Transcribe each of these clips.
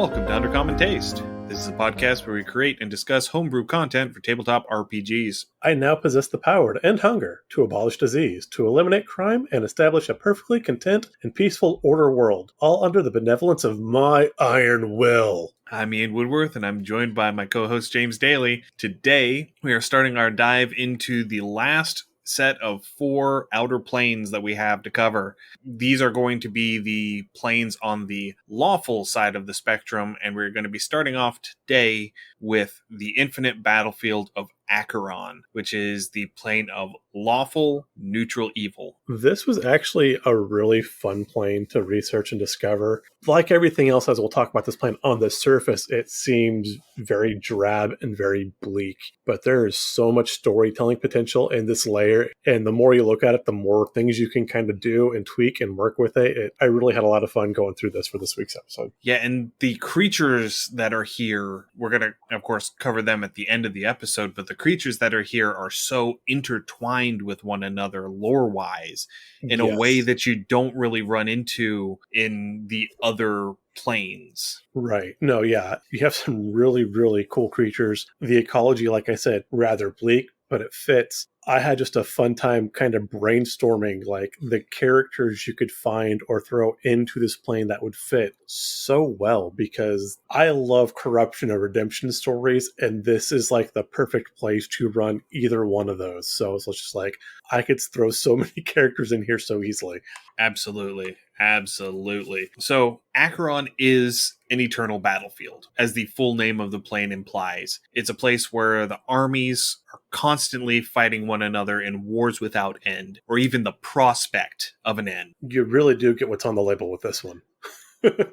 welcome to Undercommon Taste. This is a podcast where we create and discuss homebrew content for tabletop RPGs. I now possess the power to end hunger, to abolish disease, to eliminate crime, and establish a perfectly content and peaceful order world, all under the benevolence of my iron will. I'm Ian Woodworth, and I'm joined by my co-host James Daly. Today, we are starting our dive into the last set of 4 outer planes that we have to cover. These are going to be the planes on the lawful side of the spectrum, and we're going to be starting off today with the Infinite Battlefield of Acheron, which is the plane of lawful, neutral evil. This was actually a really fun plane to research and discover. Like everything else, as we'll talk about this plane, on the surface, it seems very drab and very bleak. But there is so much storytelling potential in this layer. And the more you look at it, the more things you can kind of do and tweak and work with it. I really had a lot of fun going through this for this week's episode. Yeah, and the creatures that are here, we're going to, of course, cover them at the end of the episode, but the creatures that are here are so intertwined with one another lore-wise in a way that you don't really run into in the other planes. Right. No, yeah. You have some really, really cool creatures. The ecology, like I said, rather bleak, but it fits. I had just a fun time kind of brainstorming like the characters you could find or throw into this plane that would fit so well, because I love corruption and redemption stories, and this is like the perfect place to run either one of those. So it's just like I could throw so many characters in here so easily. Absolutely. Absolutely. So Acheron is an eternal battlefield, as the full name of the plane implies. It's a place where the armies are constantly fighting one another in wars without end, or even the prospect of an end. You really do get what's on the label with this one.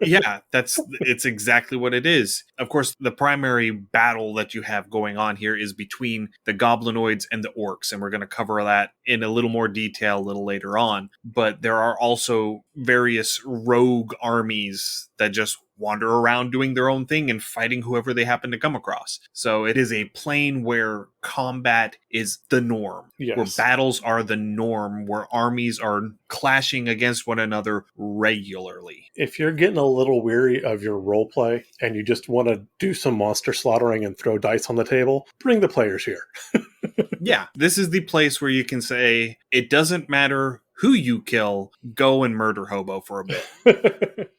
Yeah, it's exactly what it is. Of course, the primary battle that you have going on here is between the goblinoids and the orcs, and we're going to cover that in a little more detail a little later on. But there are also various rogue armies that just wander around doing their own thing and fighting whoever they happen to come across. So it is a plane where combat is the norm, where battles are the norm, where armies are clashing against one another regularly. If you're getting a little weary of your roleplay and you just want to do some monster slaughtering and throw dice on the table, bring the players here. Yeah, this is the place where you can say, it doesn't matter who you kill, go and murder Hobo for a bit.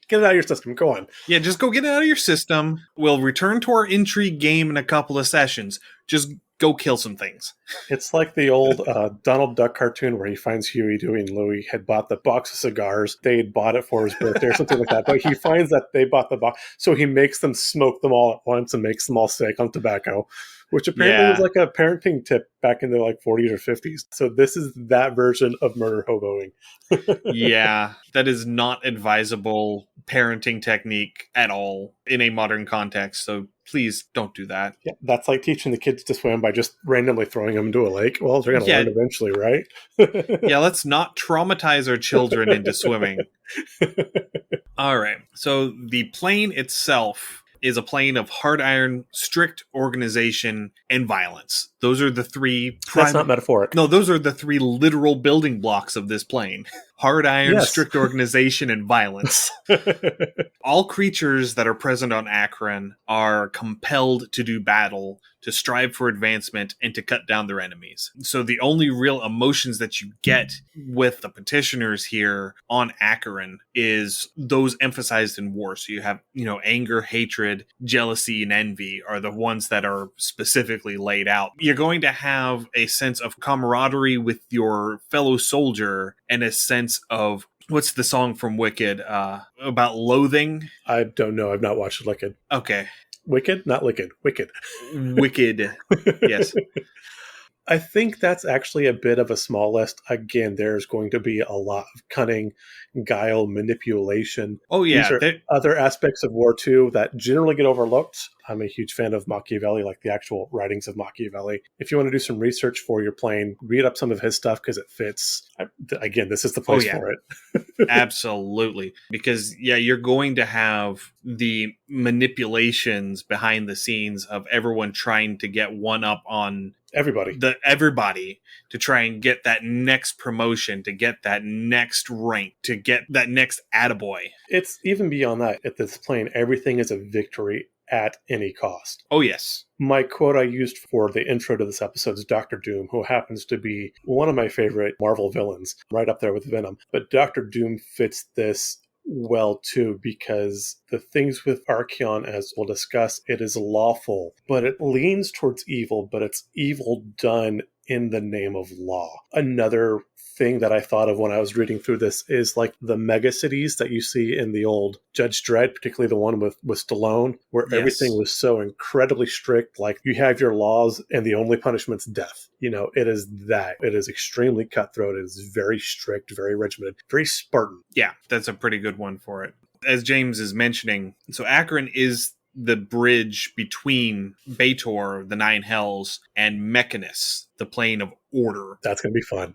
Get it out of your system. Go on. Yeah, just go get it out of your system. We'll return to our intrigue game in a couple of sessions. Just go kill some things. It's like the old Donald Duck cartoon where he finds Huey, Dewey, and Louie had bought the box of cigars. They had bought it for his birthday or something like that. But he finds that they bought the box. So he makes them smoke them all at once and makes them all sick on tobacco, which apparently was like a parenting tip back in the 40s or 50s. So this is that version of murder hoboing. Yeah, that is not advisable parenting technique at all in a modern context. So please don't do that. Yeah, that's like teaching the kids to swim by just randomly throwing them into a lake. Well, they're going to learn eventually, right? Yeah, let's not traumatize our children into swimming. All right. So the plane itself is a plane of hard iron, strict organization, and violence. Those are the 3... That's not metaphoric. No, those are the 3 literal building blocks of this plane. Hard iron, strict organization, and violence. All creatures that are present on Akron are compelled to do battle, to strive for advancement, and to cut down their enemies. So the only real emotions that you get with the petitioners here on Akron is those emphasized in war. So you have, anger, hatred, jealousy, and envy are the ones that are specifically laid out. You're going to have a sense of camaraderie with your fellow soldier and a sense of, what's the song from Wicked about loathing? I don't know. I've not watched Wicked. Okay. Wicked? Not Licked. Wicked. Wicked. Yes. I think that's actually a bit of a small list. Again, there's going to be a lot of cunning, guile, manipulation. Oh, yeah. These are other aspects of war, too, that generally get overlooked. I'm a huge fan of Machiavelli, like the actual writings of Machiavelli. If you want to do some research for your plane, read up some of his stuff because it fits. Again, this is the place for it. Absolutely. Because, you're going to have the manipulations behind the scenes of everyone trying to get one up on everybody to try and get that next promotion, to get that next rank, to get that next attaboy. It's even beyond that. At this plane, everything is a victory at any cost. Oh, yes. My quote I used for the intro to this episode is Dr. Doom, who happens to be one of my favorite Marvel villains, right up there with Venom. But Dr. Doom fits this well, too, because the things with Archeon, as we'll discuss, it is lawful, but it leans towards evil, but it's evil done in the name of law. Another thing that I thought of when I was reading through this is like the mega cities that you see in the old Judge Dredd, particularly the one with Stallone, where everything was so incredibly strict. Like you have your laws and the only punishment's death. It is that. It is extremely cutthroat. It is very strict, very regimented, very Spartan. Yeah, that's a pretty good one for it. As James is mentioning, so Akron is the bridge between Baator, the Nine Hells, and Mechanus, the plane of order. That's going to be fun.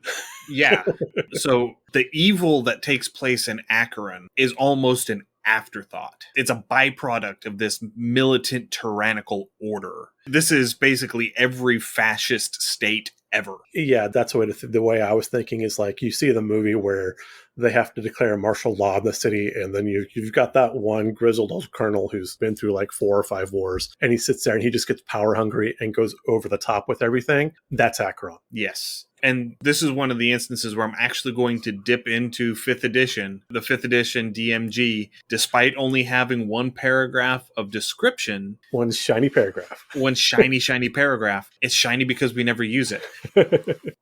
Yeah. So the evil that takes place in Acheron is almost an afterthought. It's a byproduct of this militant tyrannical order. This is basically every fascist state ever. Yeah, that's the way I was thinking is like you see the movie where they have to declare martial law in the city, and then you've got that one grizzled old colonel who's been through like 4 or 5 wars, and he sits there and he just gets power hungry and goes over the top with everything. That's Akron. Yes. And this is one of the instances where I'm actually going to dip into 5th edition, the 5th edition DMG, despite only having one paragraph of description. One shiny paragraph. One shiny paragraph. It's shiny because we never use it.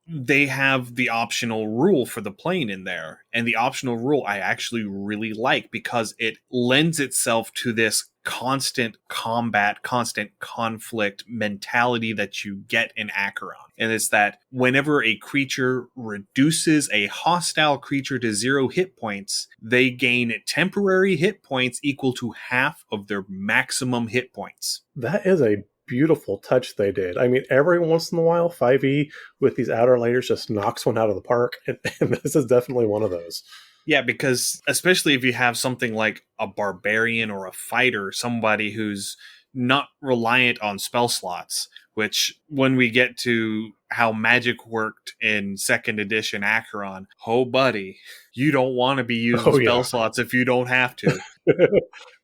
They have the optional rule for the plane in there. And the optional rule I actually really like because it lends itself to this constant combat, constant conflict mentality that you get in Acheron. And it's that whenever a creature reduces a hostile creature to 0 hit points, they gain temporary hit points equal to half of their maximum hit points. That is a beautiful touch they did. I mean, every once in a while, 5e with these outer layers just knocks one out of the park. And this is definitely one of those. Yeah, because especially if you have something like a barbarian or a fighter, somebody who's not reliant on spell slots, which when we get to how magic worked in 2nd edition Acheron, oh buddy, you don't want to be using spell slots if you don't have to.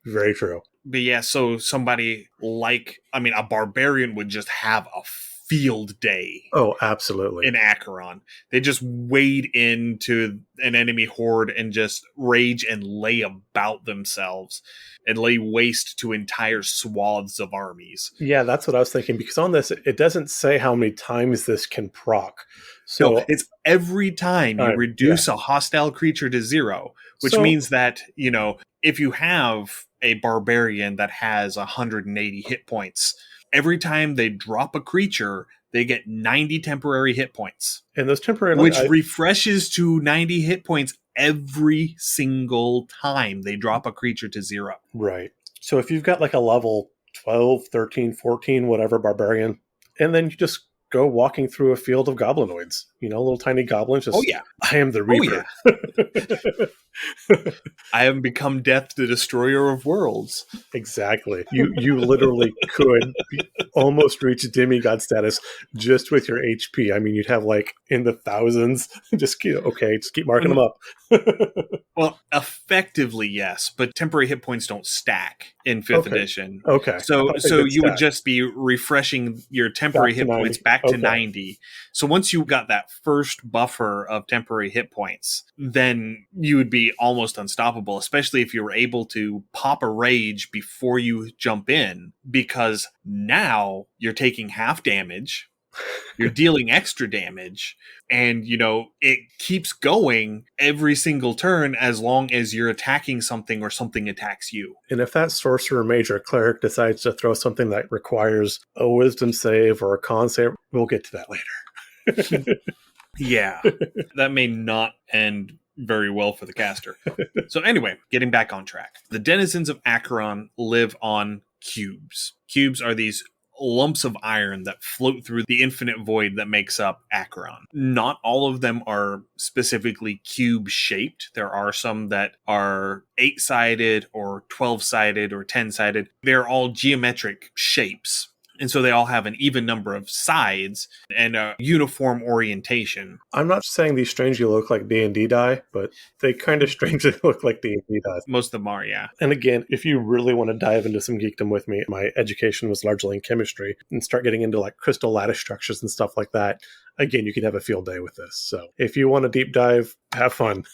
Very true. But yeah, so somebody like, a barbarian would just have a field day. Oh, absolutely. In Acheron. They just wade into an enemy horde and just rage and lay about themselves and lay waste to entire swaths of armies. Yeah, that's what I was thinking, because on this, it doesn't say how many times this can proc. So no, it's every time you reduce a hostile creature to 0, which means that, if you have a barbarian that has 180 hit points, every time they drop a creature, they get 90 temporary hit points. And those temporary... Which refreshes to 90 hit points every single time they drop a creature to 0. Right. So if you've got like a level 12, 13, 14, whatever barbarian, and then you just go walking through a field of goblinoids, little tiny goblins. Just, I am the Reaper. I have become Death, the Destroyer of Worlds. Exactly. You literally could almost reach demigod status just with your HP. I mean, you'd have like in the thousands. Just keep marking them up. Well, effectively, yes, but temporary hit points don't stack in 5th edition. Okay. So you would just be refreshing your temporary hit points back to 90. So once you got that first buffer of temporary hit points, then you would be almost unstoppable, especially if you were able to pop a rage before you jump in, because now you're taking half damage, you're dealing extra damage, and it keeps going every single turn as long as you're attacking something or something attacks you. And if that sorcerer mage or cleric decides to throw something that requires a wisdom save or a con save, we'll get to that later. Yeah, that may not end very well for the caster. So anyway, getting back on track. The denizens of Acheron live on cubes. Cubes are these lumps of iron that float through the infinite void that makes up Acheron. Not all of them are specifically cube-shaped. There are some that are 8-sided or 12-sided or 10-sided. They're all geometric shapes. And so they all have an even number of sides and a uniform orientation. I'm not saying these strangely look like D&D die, but they kind of strangely look like D&D dice. Most of them are, yeah. And again, if you really want to dive into some geekdom with me, my education was largely in chemistry, and start getting into like crystal lattice structures and stuff like that, again, you can have a field day with this. So if you want to deep dive, have fun.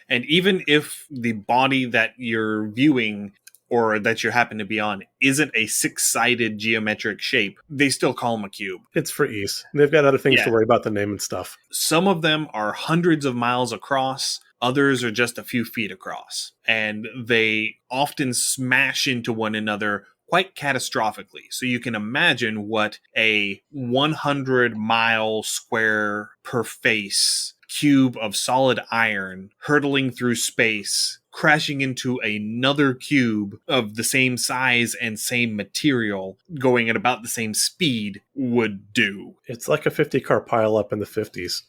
And even if the body that you're viewing or that you happen to be on isn't a 6-sided geometric shape, they still call them a cube. It's for ease. They've got other things to worry about than name and stuff. Some of them are hundreds of miles across. Others are just a few feet across. And they often smash into one another quite catastrophically. So you can imagine what a 100-mile square per face cube of solid iron hurtling through space, crashing into another cube of the same size and same material, going at about the same speed, would do. It's like a 50-car pileup in the 50s.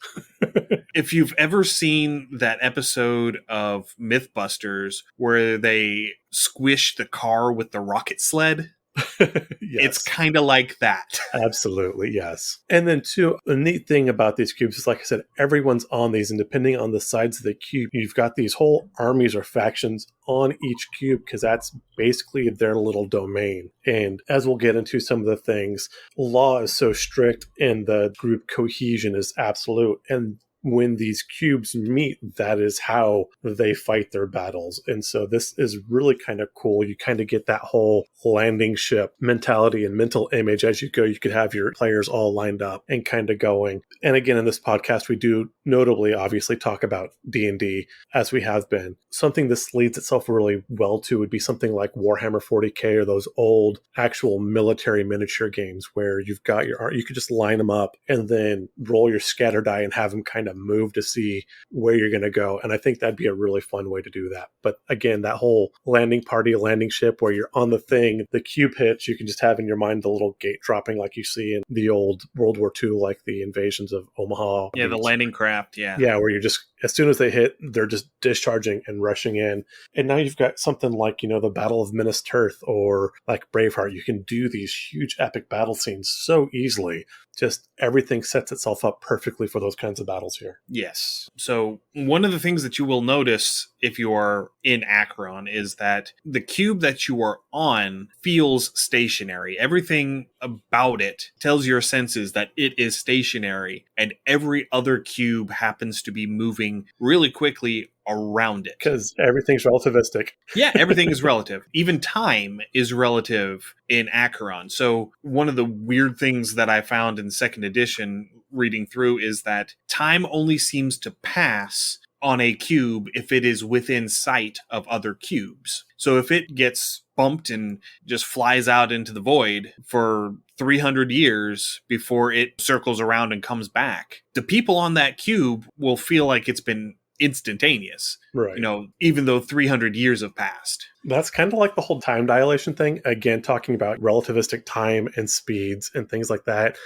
If you've ever seen that episode of Mythbusters where they squish the car with the rocket sled, yes. It's kind of like that. Absolutely, yes. And then, too, the neat thing about these cubes is, like I said, everyone's on these, and depending on the sides of the cube, you've got these whole armies or factions on each cube, because that's basically their little domain. And as we'll get into some of the things, law is so strict, and the group cohesion is absolute. And when these cubes meet, that is how they fight their battles. And so this is really kind of cool. You kind of get that whole landing ship mentality and mental image as you go. You could have your players all lined up and kind of going. And again, in this podcast, we do notably, obviously, talk about D&D as we have been. Something this leads itself really well to would be something like Warhammer 40K or those old actual military miniature games where you've got you could just line them up and then roll your scatter die and have them kind of move to see where you're going to go. And I think that'd be a really fun way to do that. But again, that whole landing party, landing ship where you're on the thing, the cube hits, you can just have in your mind the little gate dropping like you see in the old World War II, like the invasions of Omaha. Yeah, the landing craft, yeah. Yeah, where you're just, as soon as they hit, they're just discharging and rushing in. And now you've got something like, the Battle of Minas Tirith or like Braveheart. You can do these huge epic battle scenes so easily. Just everything sets itself up perfectly for those kinds of battles here. Yes. So one of the things that you will notice if you are in Acheron is that the cube that you are on feels stationary. Everything about it tells your senses that it is stationary, and every other cube happens to be moving really quickly around it. Because everything's relativistic. Yeah, everything is relative. Even time is relative in Acheron. So one of the weird things that I found in second edition reading through is that time only seems to pass on a cube if it is within sight of other cubes. So if it gets bumped and just flies out into the void for 300 years before it circles around and comes back, the people on that cube will feel like it's been instantaneous, right? Even though 300 years have passed. That's kind of like the whole time dilation thing. Again, talking about relativistic time and speeds and things like that.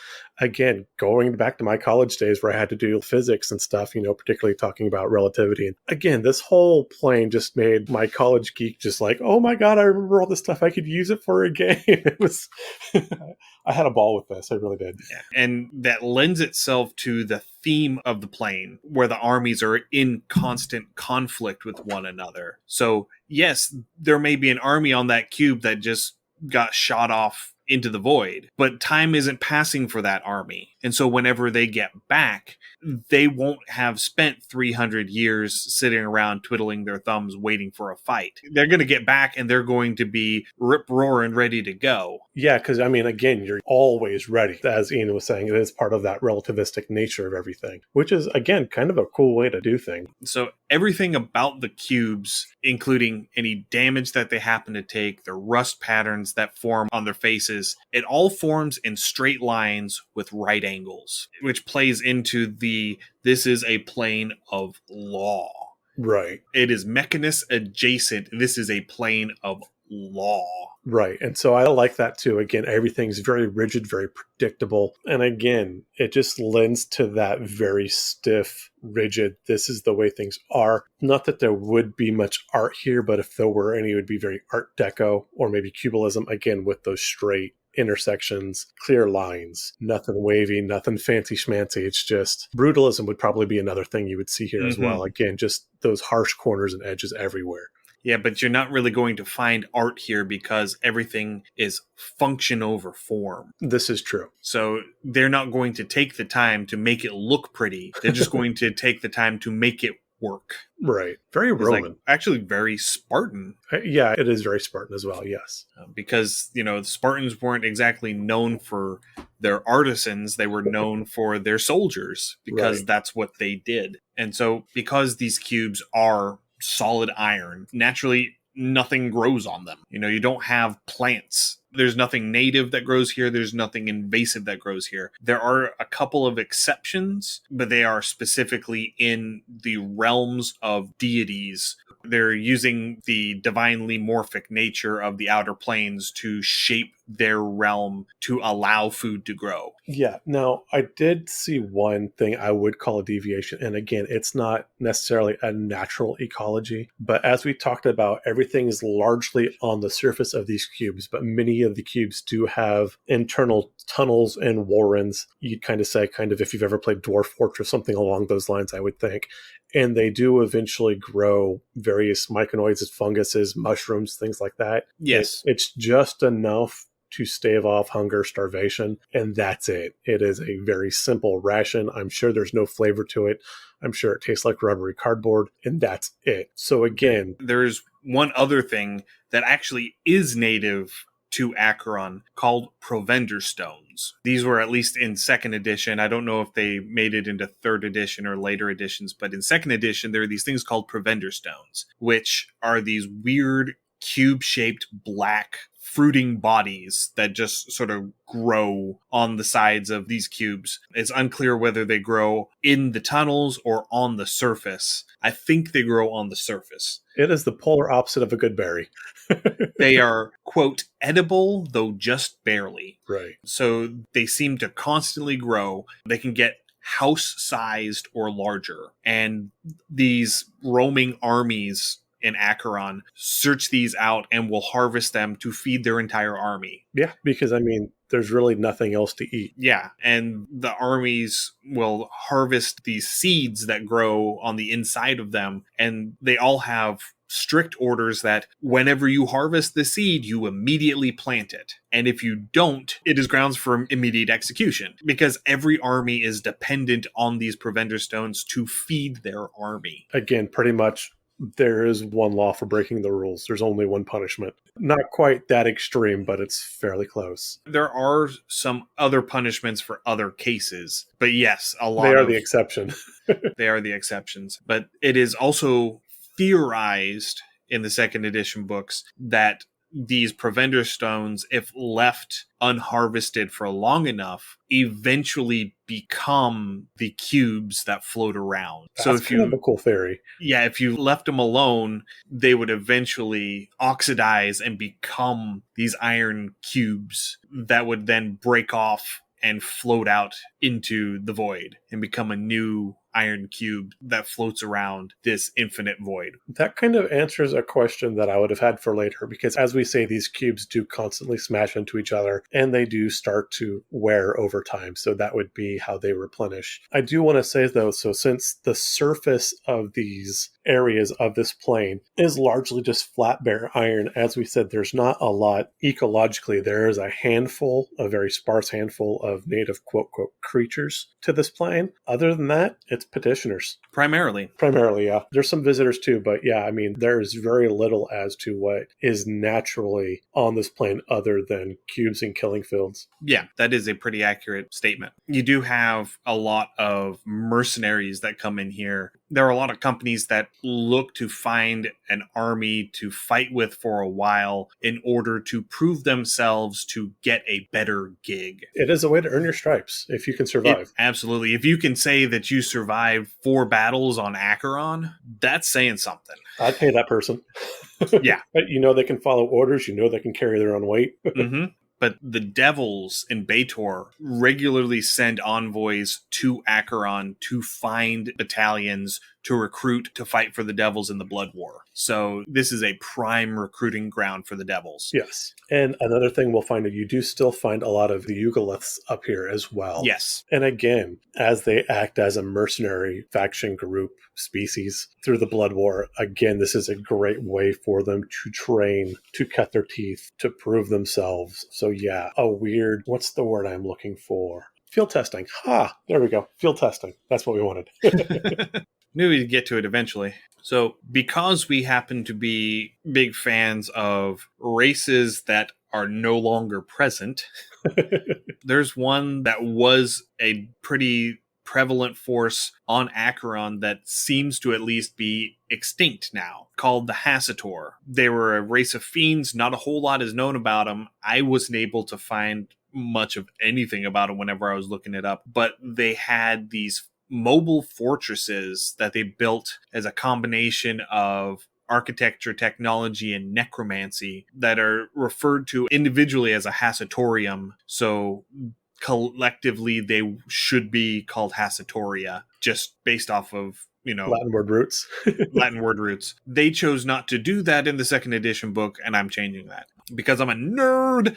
Again, going back to my college days where I had to do physics and stuff, particularly talking about relativity. And again, this whole plane just made my college geek just like, oh my God, I remember all this stuff. I could use it for a game. It was, I had a ball with this. I really did. Yeah. And that lends itself to the theme of the plane where the armies are in constant conflict with one another. So yes, there may be an army on that cube that just got shot off into the void, but time isn't passing for that army. And so whenever they get back, they won't have spent 300 years sitting around twiddling their thumbs waiting for a fight. They're going to get back and they're going to be rip-roaring ready to go. Yeah, because, again, you're always ready. As Ian was saying, it is part of that relativistic nature of everything, which is, again, kind of a cool way to do things. So everything about the cubes, including any damage that they happen to take, the rust patterns that form on their faces, it all forms in straight lines with right angles, which plays into this is a plane of law. Right. It is Mechanist adjacent. This is a plane of law. Right. And so I like that too. Again, everything's very rigid, very predictable. And again, it just lends to that very stiff, rigid, this is the way things are. Not that there would be much art here, but if there were any, it would be very Art Deco or maybe Cubism, again, with those straight intersections, clear lines, nothing wavy, nothing fancy schmancy. It's just brutalism would probably be another thing you would see here as well. Again, just those harsh corners and edges everywhere. Yeah, but you're not really going to find art here because everything is function over form. This is true. So they're not going to take the time to make it look pretty. They're just going to take the time to make it work. Right. Very Roman. Like, actually very Spartan. Yeah, it is very Spartan as well, yes. Because, the Spartans weren't exactly known for their artisans. They were known for their soldiers because that's what they did. And so because these cubes are solid iron, naturally nothing grows on them. You don't have plants. There's nothing native that grows here. There's nothing invasive that grows here. There are a couple of exceptions, but they are specifically in the realms of deities. They're using the divinely morphic nature of the outer planes to shape their realm to allow food to grow. Yeah. Now, I did see one thing I would call a deviation. And again, it's not necessarily a natural ecology. But as we talked about, everything is largely on the surface of these cubes. But many of the cubes do have internal tunnels and warrens. You'd kind of say, if you've ever played Dwarf Fortress, something along those lines, I would think. And they do eventually grow various myconoids, funguses, mushrooms, things like that. Yes. It's just enough to stave off hunger, starvation, and that's it. It is a very simple ration. I'm sure there's no flavor to it. I'm sure it tastes like rubbery cardboard, and that's it. So again, there's one other thing that actually is native to Acheron called provender stones. These were at least in 2nd edition. I don't know if they made it into 3rd edition or later editions, but in 2nd edition, there are these things called provender stones, which are these weird cube-shaped black fruiting bodies that just sort of grow on the sides of these cubes. It's unclear whether they grow in the tunnels or on the surface. I think they grow on the surface. It is the polar opposite of a good berry. They are, quote, edible, though just barely. Right. So they seem to constantly grow. They can get house-sized or larger. And these roaming armies in Acheron search these out and will harvest them to feed their entire army. Yeah, because there's really nothing else to eat. Yeah, and the armies will harvest these seeds that grow on the inside of them, and they all have strict orders that whenever you harvest the seed, you immediately plant it. And if you don't, it is grounds for immediate execution, because every army is dependent on these provender stones to feed their army. Again, pretty much there is one law for breaking the rules. There's only one punishment. Not quite that extreme, but it's fairly close. There are some other punishments for other cases, but yes, They are the exception. They are the exceptions. But it is also theorized in the 2nd edition books that these provender stones, if left unharvested for long enough, eventually become the cubes that float around. That's so if kind of a cool theory. Yeah, if you left them alone, they would eventually oxidize and become these iron cubes that would then break off and float out into the void and become a new iron cube that floats around this infinite void. That kind of answers a question that I would have had for later, because as we say, these cubes do constantly smash into each other and they do start to wear over time. So that would be how they replenish. I do want to say though, so since the surface of these areas of this plane is largely just flat bare iron, as we said, there's not a lot ecologically. There is a very sparse handful of native quote creatures to this plane. Other than that, it's petitioners. Primarily, yeah. There's some visitors too, but yeah, there's very little as to what is naturally on this plane other than cubes and killing fields. Yeah, that is a pretty accurate statement. You do have a lot of mercenaries that come in here there are a lot of companies that look to find an army to fight with for a while in order to prove themselves to get a better gig. It is a way to earn your stripes if you can survive. Absolutely. If you can say that you survived 4 battles on Acheron, that's saying something. I'd pay that person. Yeah. You know they can follow orders. You know they can carry their own weight. Mm-hmm. But the devils in Baator regularly send envoys to Acheron to find battalions to recruit to fight for the devils in the Blood War. So this is a prime recruiting ground for the devils. Yes. And another thing we'll find, you do still find a lot of the Yugoliths up here as well. Yes. And again, as they act as a mercenary faction group species through the Blood War, again, this is a great way for them to train, to cut their teeth, to prove themselves. So yeah, a weird, what's the word I'm looking for? Field testing. There we go. Field testing. That's what we wanted. Knew we'd get to it eventually. So because we happen to be big fans of races that are no longer present, there's one that was a pretty prevalent force on Acheron that seems to at least be extinct now, called the Hassator. They were a race of fiends. Not a whole lot is known about them. I wasn't able to find much of anything about them whenever I was looking it up, but they had these mobile fortresses that they built as a combination of architecture, technology, and necromancy that are referred to individually as a Hassatorium. So collectively, they should be called Hassatoria, just based off of, Latin word roots. Latin word roots. They chose not to do that in the second edition book, and I'm changing that because I'm a nerd.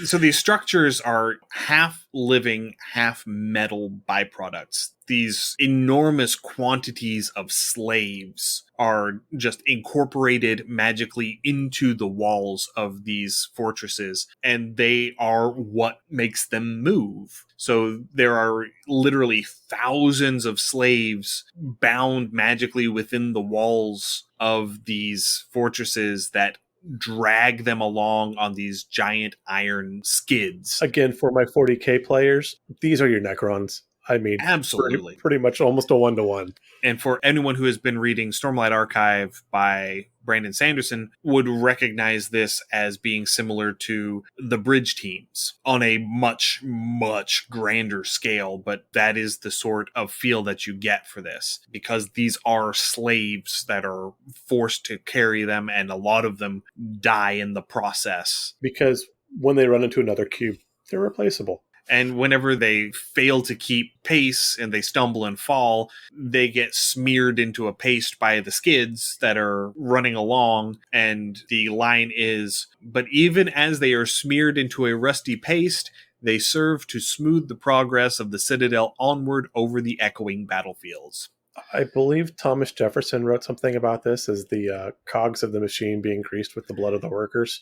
So these structures are half living, half metal byproducts. These enormous quantities of slaves are just incorporated magically into the walls of these fortresses, and they are what makes them move. So there are literally thousands of slaves bound magically within the walls of these fortresses that drag them along on these giant iron skids. Again, for my 40K players, these are your Necrons. I mean, absolutely, pretty much almost a 1-to-1. And for anyone who has been reading Stormlight Archive by Brandon Sanderson would recognize this as being similar to the bridge teams on a much, much grander scale. But that is the sort of feel that you get for this, because these are slaves that are forced to carry them, and a lot of them die in the process. Because when they run into another cube, they're replaceable. And whenever they fail to keep pace and they stumble and fall, they get smeared into a paste by the skids that are running along. And the line is, but even as they are smeared into a rusty paste, they serve to smooth the progress of the Citadel onward over the echoing battlefields. I believe Thomas Jefferson wrote something about this as the cogs of the machine being greased with the blood of the workers.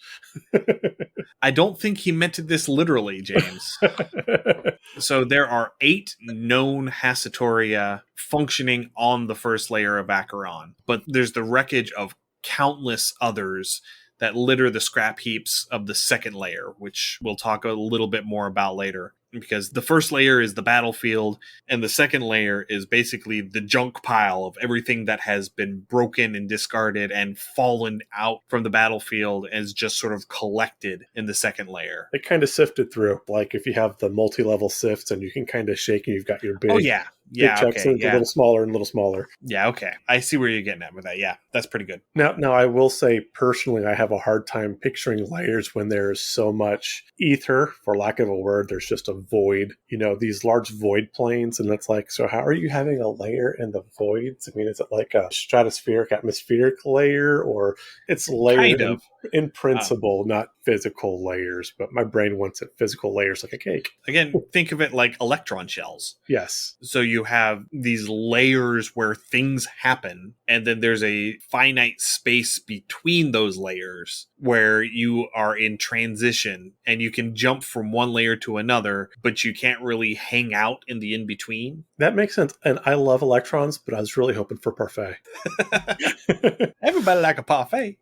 I don't think he meant this literally, James. So there are 8 known Hassatoria functioning on the first layer of Acheron, but there's the wreckage of countless others that litter the scrap heaps of the second layer, which we'll talk a little bit more about later. Because the first layer is the battlefield, and the second layer is basically the junk pile of everything that has been broken and discarded and fallen out from the battlefield and is just sort of collected in the second layer. It kind of sifted through. Like if you have the multi-level sifts and you can kind of shake and you've got your big, big checks in, a little smaller and a little smaller. Yeah, okay. I see where you're getting at with that. Yeah, that's pretty good. Now I will say personally, I have a hard time picturing layers when there's so much ether, for lack of a word. There's just a void, these large void planes, and it's like, so how are you having a layer in the voids? I mean, is it like a stratospheric, atmospheric layer, or it's layered in principle, not physical layers, but my brain wants it physical layers like a cake. Again, think of it like electron shells. Yes. So you have these layers where things happen, and then there's a finite space between those layers where you are in transition, and you can jump from one layer to another, but you can't really hang out in the in-between. That makes sense. And I love electrons, but I was really hoping for parfait. Everybody like a parfait.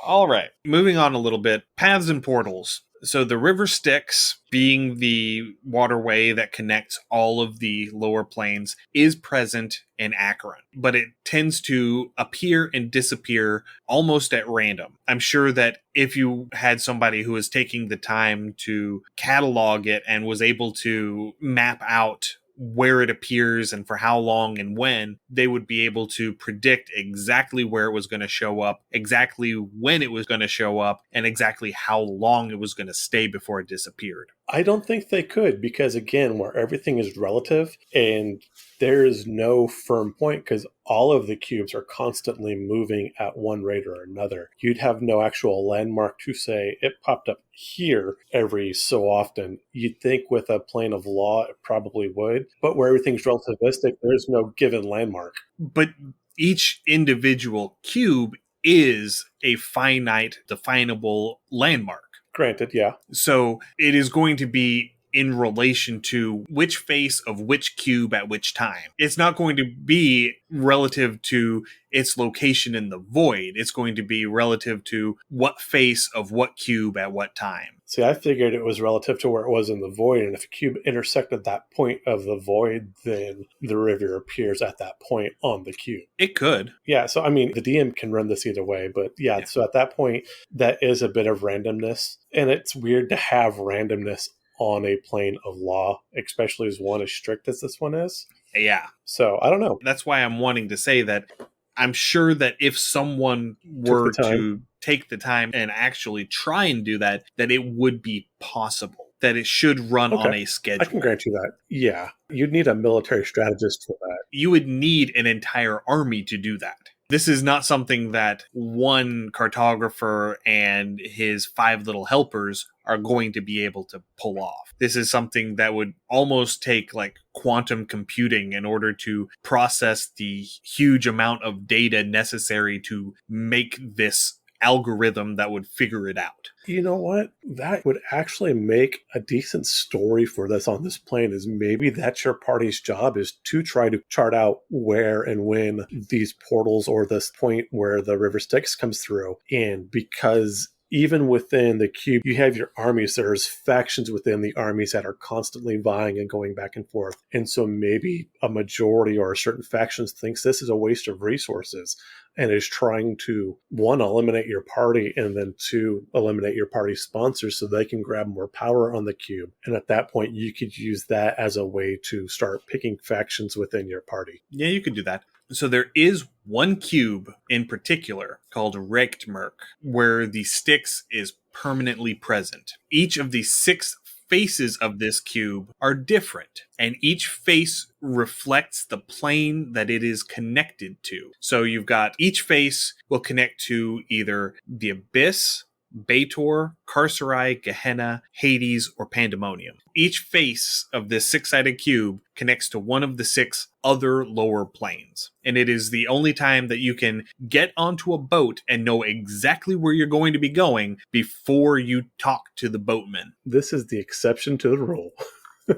All right. Moving on a little bit. Paths and portals. So the river Styx, being the waterway that connects all of the lower planes, is present in Acheron, but it tends to appear and disappear almost at random. I'm sure that if you had somebody who was taking the time to catalog it and was able to map out where it appears and for how long and when, they would be able to predict exactly where it was going to show up, exactly when it was going to show up, and exactly how long it was going to stay before it disappeared. I don't think they could, because again, where everything is relative and there is no firm point, because all of the cubes are constantly moving at one rate or another. You'd have no actual landmark to say it popped up here every so often. You'd think with a plane of law it probably would, but where everything's relativistic, there's no given landmark. But each individual cube is a finite, definable landmark. Granted, yeah. So it is going to be in relation to which face of which cube at which time. It's not going to be relative to its location in the void. It's going to be relative to what face of what cube at what time. See, I figured it was relative to where it was in the void, and if a cube intersected that point of the void, then the river appears at that point on the cube. It could. Yeah, so I mean, the DM can run this either way, but yeah, so at that point, that is a bit of randomness, and it's weird to have randomness on a plane of law, especially as one as strict as this one is. Yeah. So, I don't know. That's why I'm wanting to say that I'm sure that if someone were to take the time and actually try and do that, that it would be possible, that it should run on a schedule. I can grant you that. Yeah. You'd need a military strategist for that. You would need an entire army to do that. This is not something that one cartographer and his 5 little helpers are going to be able to pull off. This is something that would almost take like quantum computing in order to process the huge amount of data necessary to make this algorithm that would figure it out. You know what? That would actually make a decent story for this on this plane, is maybe that's your party's job, is to try to chart out where and when these portals or this point where the river Styx comes through. And because even within the cube, you have your armies. There's factions within the armies that are constantly vying and going back and forth. And so maybe a majority or certain factions thinks this is a waste of resources and is trying to, 1, eliminate your party, and then 2, eliminate your party sponsors so they can grab more power on the cube. And at that point, you could use that as a way to start picking factions within your party. Yeah, you could do that. So there is one cube in particular called Rechtmerk, where the Styx is permanently present. Each of the 6 faces of this cube are different, and each face reflects the plane that it is connected to. So you've got each face will connect to either the Abyss, Baator, Carcerai, Gehenna, Hades, or Pandemonium. Each face of this 6-sided cube connects to one of the 6 other lower planes. And it is the only time that you can get onto a boat and know exactly where you're going to be going before you talk to the boatman. This is the exception to the rule.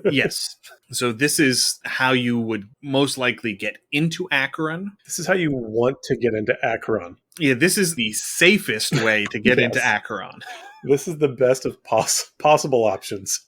Yes. So this is how you would most likely get into Acheron. This is how you want to get into Acheron. Yeah, this is the safest way to get into Acheron. This is the best of possible options.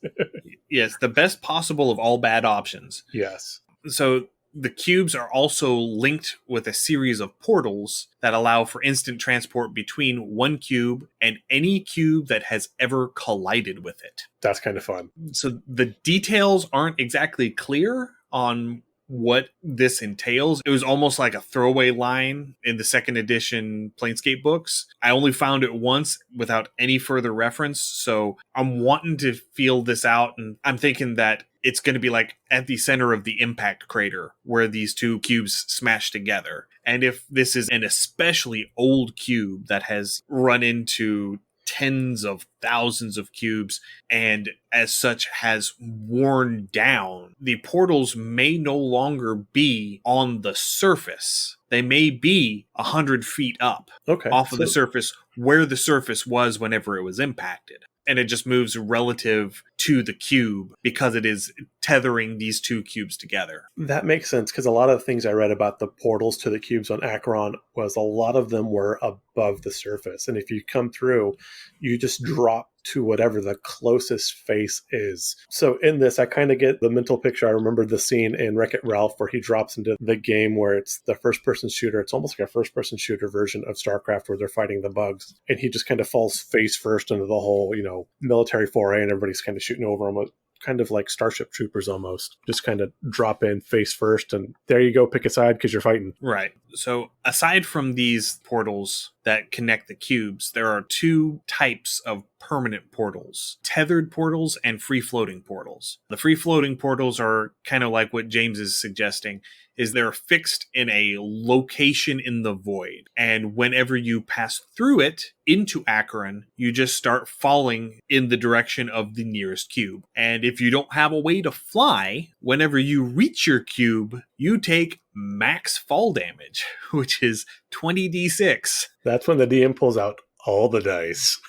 Yes, the best possible of all bad options. Yes. So the cubes are also linked with a series of portals that allow for instant transport between one cube and any cube that has ever collided with it. That's kind of fun. So the details aren't exactly clear on what this entails. It was almost like a throwaway line in the 2nd edition Planescape books. I only found it once without any further reference, so I'm wanting to feel this out, and I'm thinking that it's going to be like at the center of the impact crater where these 2 cubes smash together. And if this is an especially old cube that has run into tens of thousands of cubes and as such has worn down, the portals may no longer be on the surface. They may be 100 feet up off of the surface where the surface was whenever it was impacted. And it just moves relative to the cube because it is tethering these two cubes together. That makes sense, because a lot of the things I read about the portals to the cubes on Acheron was a lot of them were above the surface. And if you come through, you just drop to whatever the closest face is. So in this, I kind of get the mental picture. I remember the scene in Wreck-It Ralph where he drops into the game where it's the first-person shooter. It's almost like a first-person shooter version of StarCraft where they're fighting the bugs. And he just kind of falls face first into the whole, military foray, and everybody's kind of shooting over him. Kind of like Starship Troopers almost. Just kind of drop in face first, and there you go, pick a side because you're fighting. Right. So aside from these portals that connect the cubes, there are two types of permanent portals: tethered portals and free-floating portals. The free-floating portals are kind of like what James is suggesting, is they're fixed in a location in the void. And whenever you pass through it into Akron, you just start falling in the direction of the nearest cube. And if you don't have a way to fly, whenever you reach your cube, you take max fall damage, which is 20d6. That's when the DM pulls out all the dice.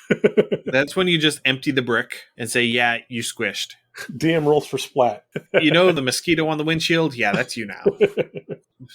That's when you just empty the brick and say, yeah, you squished. DM rolls for splat. The mosquito on the windshield? Yeah, that's you now.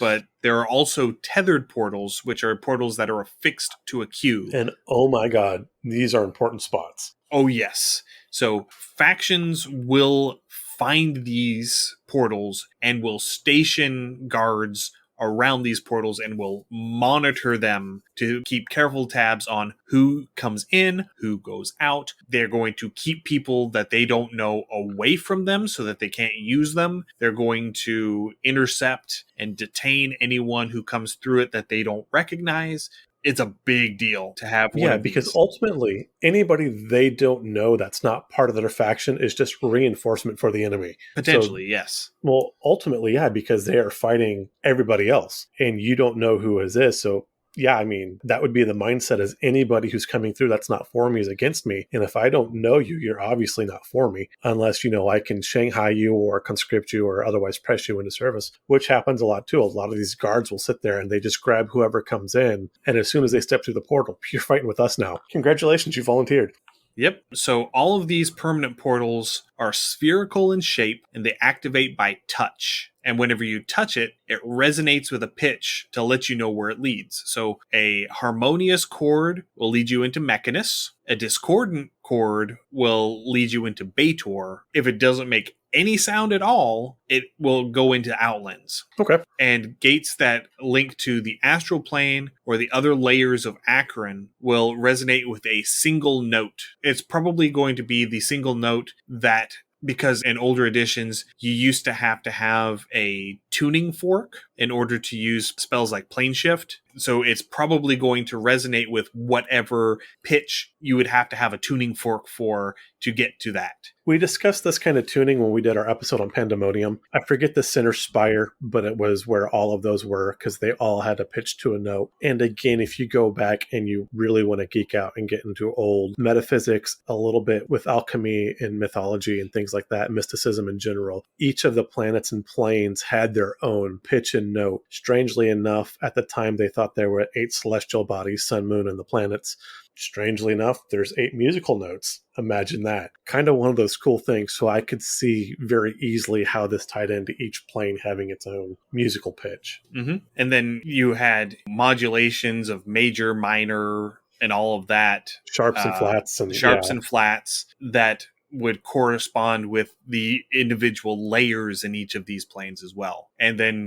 But there are also tethered portals, which are portals that are affixed to a cube. And oh my god, these are important spots. Oh, yes. So factions will find these portals and will station guards around these portals and will monitor them to keep careful tabs on who comes in, who goes out. They're going to keep people that they don't know away from them so that they can't use them. They're going to intercept and detain anyone who comes through it that they don't recognize. It's a big deal to have one of because these. Ultimately, anybody they don't know that's not part of their faction is just reinforcement for the enemy. Potentially, yes. Well, ultimately, yeah, because they are fighting everybody else, and you don't know who is this. So, yeah, I mean, that would be the mindset, as anybody who's coming through that's not for me is against me. And if I don't know you, you're obviously not for me, unless, I can Shanghai you or conscript you or otherwise press you into service, which happens a lot too. A lot of these guards will sit there and they just grab whoever comes in. And as soon as they step through the portal, you're fighting with us now. Congratulations, you volunteered. Yep. So all of these permanent portals are spherical in shape and they activate by touch. And whenever you touch it, it resonates with a pitch to let you know where it leads. So a harmonious chord will lead you into Mechanus. A discordant chord will lead you into Bator. If it doesn't make any sound at all, it will go into Outlands. Okay. And gates that link to the astral plane or the other layers of Akron will resonate with a single note. It's probably going to be the single note that, because in older editions, you used to have a tuning fork in order to use spells like Plane Shift. So it's probably going to resonate with whatever pitch you would have to have a tuning fork for to get to that. We discussed this kind of tuning when we did our episode on Pandemonium. I forget the center spire, but it was where all of those were because they all had a pitch to a note. And again, if you go back and you really want to geek out and get into old metaphysics a little bit with alchemy and mythology and things like that, mysticism in general, each of the planets and planes had their own pitch and note. Strangely enough, at the time they thought there were 8 celestial bodies, sun, moon, and the planets. Strangely enough, there's 8 musical notes. Imagine that. Kind of one of those cool things. So I could see very easily how this tied into each plane having its own musical pitch. Mm-hmm. And then you had modulations of major, minor, and all of that. Sharps and flats. And flats that would correspond with the individual layers in each of these planes as well. And then,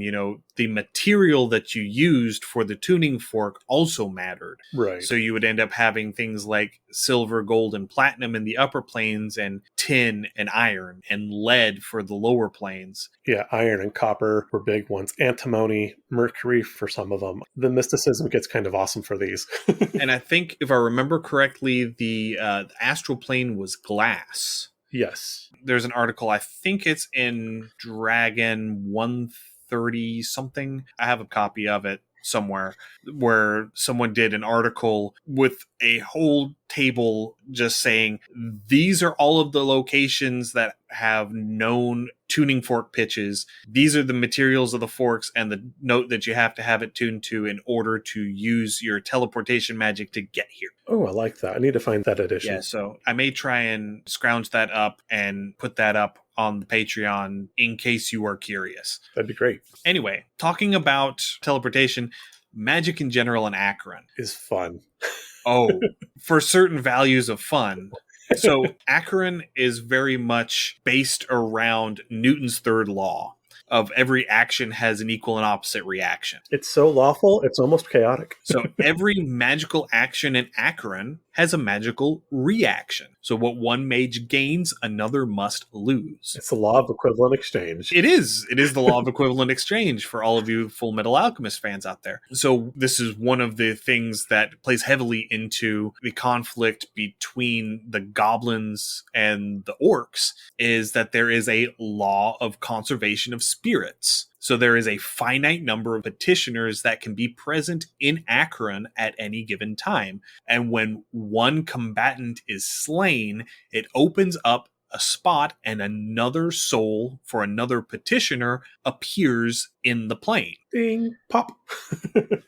the material that you used for the tuning fork also mattered. Right. So you would end up having things like silver, gold, and platinum in the upper planes, and tin and iron and lead for the lower planes. Yeah, iron and copper were big ones. Antimony, mercury for some of them. The mysticism gets kind of awesome for these. And I think, if I remember correctly, the astral plane was glass. Yes. There's an article, I think it's in Dragon 130 something. I have a copy of it. somewhere where someone did an article with a whole table just saying these are all of the locations that have known tuning fork pitches. These are the materials of the forks and the note that you have to have it tuned to in order to use your teleportation magic to get here. Oh, I like that. I need to find that edition. Yeah, so I may try and scrounge that up and put that up on the Patreon in case you are curious. That'd be great. Anyway, talking about teleportation, magic in general in Akron is fun. Oh, for certain values of fun. So Akron is very much based around Newton's third law of every action has an equal and opposite reaction. It's so lawful, it's almost chaotic. So every magical action in Akron has a magical reaction. So what one mage gains, another must lose. It's the law of equivalent exchange. It is. It is the law of equivalent exchange for all of you Full Metal Alchemist fans out there. So this is one of the things that plays heavily into the conflict between the goblins and the orcs, is that there is a law of conservation of spirits. So there is a finite number of petitioners that can be present in Akron at any given time. And when one combatant is slain, it opens up a spot and another soul for another petitioner appears in the plane. Ding, pop.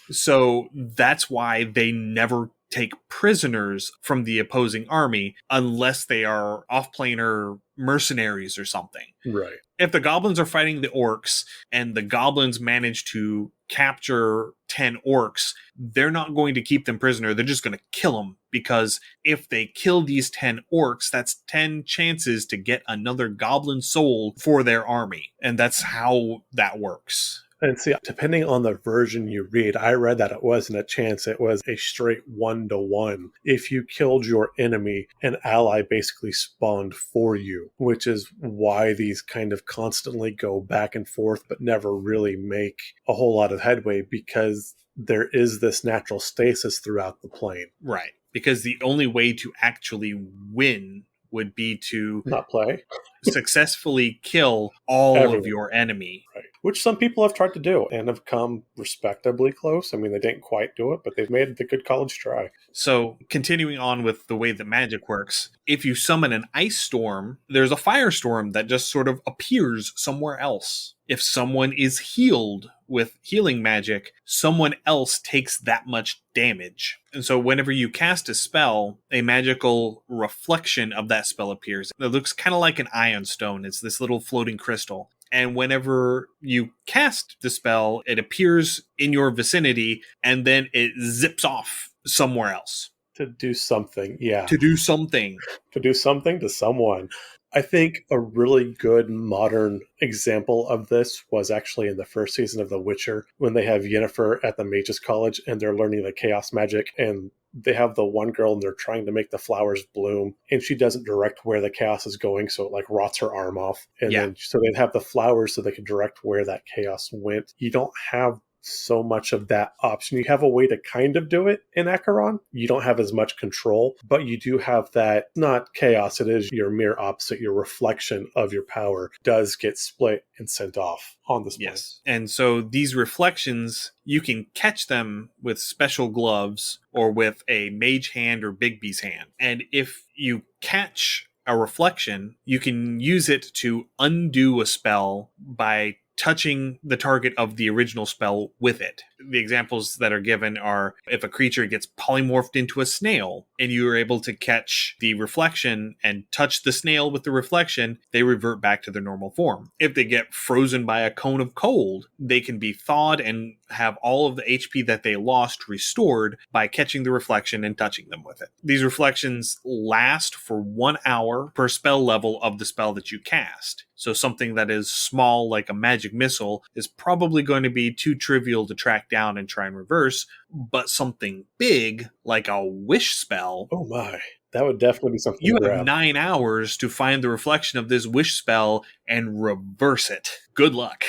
So that's why they never take prisoners from the opposing army unless they are off-planer mercenaries or something. Right. If the goblins are fighting the orcs and the goblins manage to capture 10 orcs, they're not going to keep them prisoner. They're just going to kill them, because if they kill these 10 orcs, that's 10 chances to get another goblin soul for their army. And that's how that works. And see, depending on the version you read, I read that it wasn't a chance. It was a straight 1-to-1. If you killed your enemy, an ally basically spawned for you, which is why these kind of constantly go back and forth, but never really make a whole lot of headway, because there is this natural stasis throughout the plane. Right. Because the only way to actually win would be to not play. Successfully kill all Everyone. Of your enemy. Right. Which some people have tried to do and have come respectably close. I mean, they didn't quite do it, but they've made the good college try. So, continuing on with the way that magic works, if you summon an ice storm, there's a firestorm that just sort of appears somewhere else. If someone is healed with healing magic, someone else takes that much damage. And so whenever you cast a spell, a magical reflection of that spell appears. It looks kind of like an ion stone. It's this little floating crystal. And whenever you cast the spell, it appears in your vicinity, and then it zips off somewhere else. To do something, yeah. To do something. To do something to someone. I think a really good modern example of this was actually in the first season of The Witcher, when they have Yennefer at the Mages College and they're learning the chaos magic, and they have the one girl and they're trying to make the flowers bloom, and she doesn't direct where the chaos is going, so it like rots her arm off. And then so they'd have the flowers so they can direct where that chaos went. You don't have so much of that option. You have a way to kind of do it in Acheron. You don't have as much control, but you do have that, not chaos, it is your mere opposite. Your reflection of your power does get split and sent off on the split. Yes. And so these reflections, you can catch them with special gloves or with a mage hand or Bigby's hand. And if you catch a reflection, you can use it to undo a spell by touching the target of the original spell with it. The examples that are given are if a creature gets polymorphed into a snail and you are able to catch the reflection and touch the snail with the reflection, they revert back to their normal form. If they get frozen by a cone of cold, they can be thawed and have all of the HP that they lost restored by catching the reflection and touching them with it. These reflections last for 1 hour per spell level of the spell that you cast. So something that is small like a magic missile is probably going to be too trivial to track down and try and reverse, but something big like a wish spell, oh my, that would definitely be something you to have grab. 9 hours to find the reflection of this wish spell and reverse it. Good luck.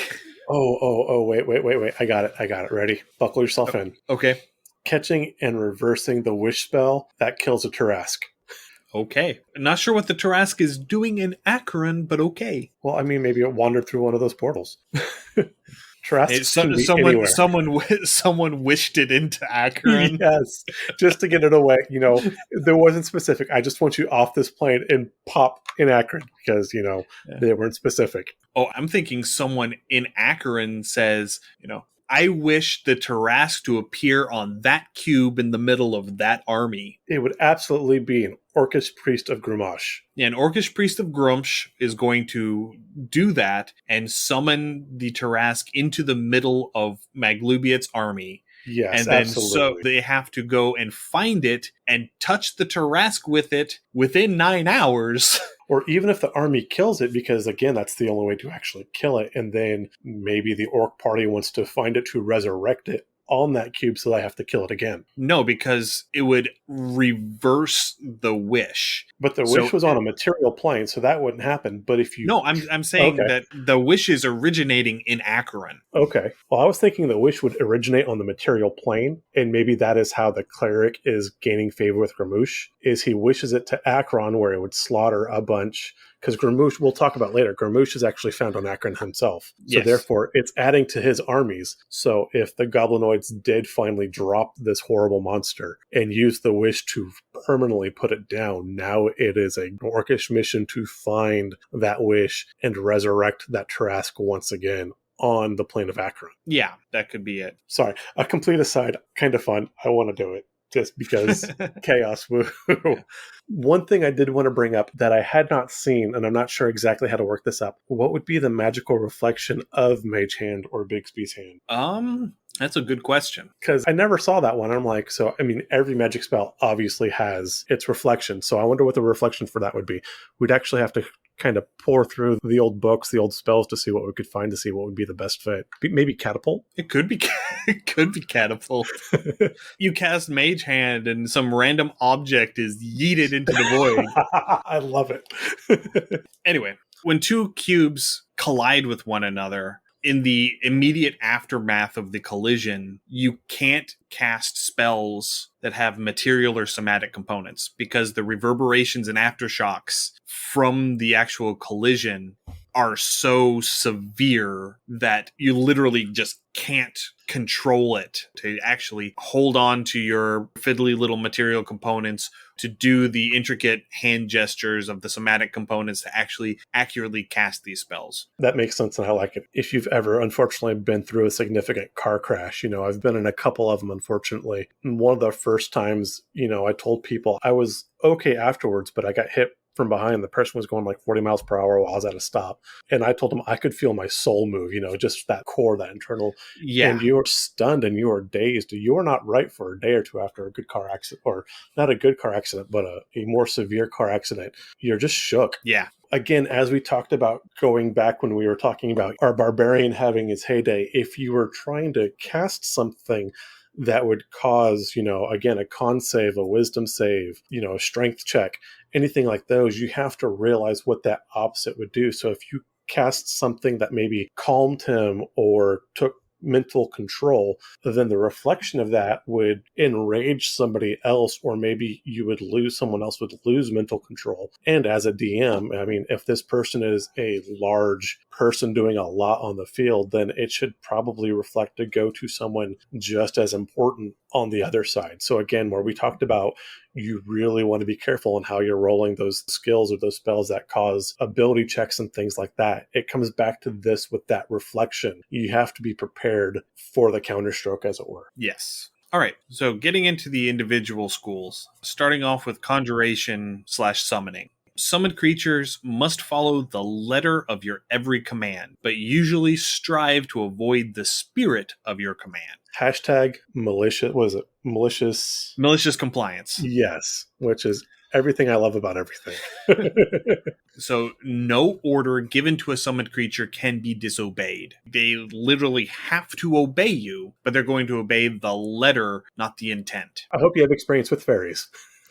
Wait. I got it. Ready? Buckle yourself in. Okay. Catching and reversing the wish spell, that kills a Tarrasque. Okay. I'm not sure what the Tarrasque is doing in Akron, but okay. Well, I mean, maybe it wandered through one of those portals. Tarrasques can be anywhere. Someone wished it into Akron. Yes, just to get it away. There wasn't specific. I just want you off this plane and pop in Akron because, they weren't specific. Oh, I'm thinking someone in Akron says, I wish the Tarrasque to appear on that cube in the middle of that army. It would absolutely be an orcish priest of Grumash. Yeah, an orcish priest of Grumsh is going to do that and summon the Tarrasque into the middle of Maglubiet's army. Yes, and then absolutely. So they have to go and find it and touch the Tarrasque with it within 9 hours. Or even if the army kills it, because again, that's the only way to actually kill it. And then maybe the orc party wants to find it to resurrect it on that cube, so they have to kill it again. No, because it would reverse the wish. But the wish was on a material plane, so that wouldn't happen. But if you... No, I'm saying that the wish is originating in Akron. Okay. Well, I was thinking the wish would originate on the material plane, and maybe that is how the cleric is gaining favor with Gramouche, is he wishes it to Akron, where it would slaughter a bunch... Because Gramouche, we'll talk about later, Gramouche is actually found on Akron himself. So therefore, it's adding to his armies. So if the goblinoids did finally drop this horrible monster and use the wish to permanently put it down, now it is a orcish mission to find that wish and resurrect that Tarrasque once again on the plane of Akron. Yeah, that could be it. Sorry, a complete aside, kind of fun. I want to do it. Just because chaos. Woo. One thing I did want to bring up that I had not seen, and I'm not sure exactly how to work this up. What would be the magical reflection of Mage Hand or Bigsby's Hand? That's a good question. Because I never saw that one. I'm like, every magic spell obviously has its reflection. So I wonder what the reflection for that would be. We'd actually have to kind of pour through the old books, the old spells to see what we could find, to see what would be the best fit. Maybe Catapult? It could be Catapult. You cast Mage Hand and some random object is yeeted into the void. I love it. Anyway, when two cubes collide with one another, in the immediate aftermath of the collision, you can't cast spells that have material or somatic components because the reverberations and aftershocks from the actual collision are so severe that you literally just can't control it to actually hold on to your fiddly little material components, to do the intricate hand gestures of the somatic components to actually accurately cast these spells. That makes sense, and I like it. If you've ever, unfortunately, been through a significant car crash, I've been in a couple of them, unfortunately. And one of the first times, I told people I was okay afterwards, but I got hit from behind. The person was going like 40 miles per hour while I was at a stop. And I told them I could feel my soul move, just that core, that internal. Yeah. And you are stunned and you are dazed. You are not right for a day or two after a good car accident, or not a good car accident, but a more severe car accident. You're just shook. Yeah. Again, as we talked about going back when we were talking about our barbarian having his heyday, if you were trying to cast something that would cause, again, a con save, a wisdom save, a strength check, anything like those, you have to realize what that opposite would do. So if you cast something that maybe calmed him or took mental control, then the reflection of that would enrage somebody else, or maybe someone else would lose mental control. And as a DM, if this person is a large person doing a lot on the field, then it should probably reflect to go to someone just as important on the other side. So again, where we talked about, you really want to be careful in how you're rolling those skills or those spells that cause ability checks and things like that. It comes back to this with that reflection. You have to be prepared for the counterstroke, as it were. Yes. All right. So getting into the individual schools, starting off with Conjuration/Summoning. Summoned creatures must follow the letter of your every command, but usually strive to avoid the spirit of your command. Hashtag malicious, what is it? Malicious compliance. Yes, which is everything I love about everything. So no order given to a summoned creature can be disobeyed. They literally have to obey you, but they're going to obey the letter, not the intent. I hope you have experience with fairies.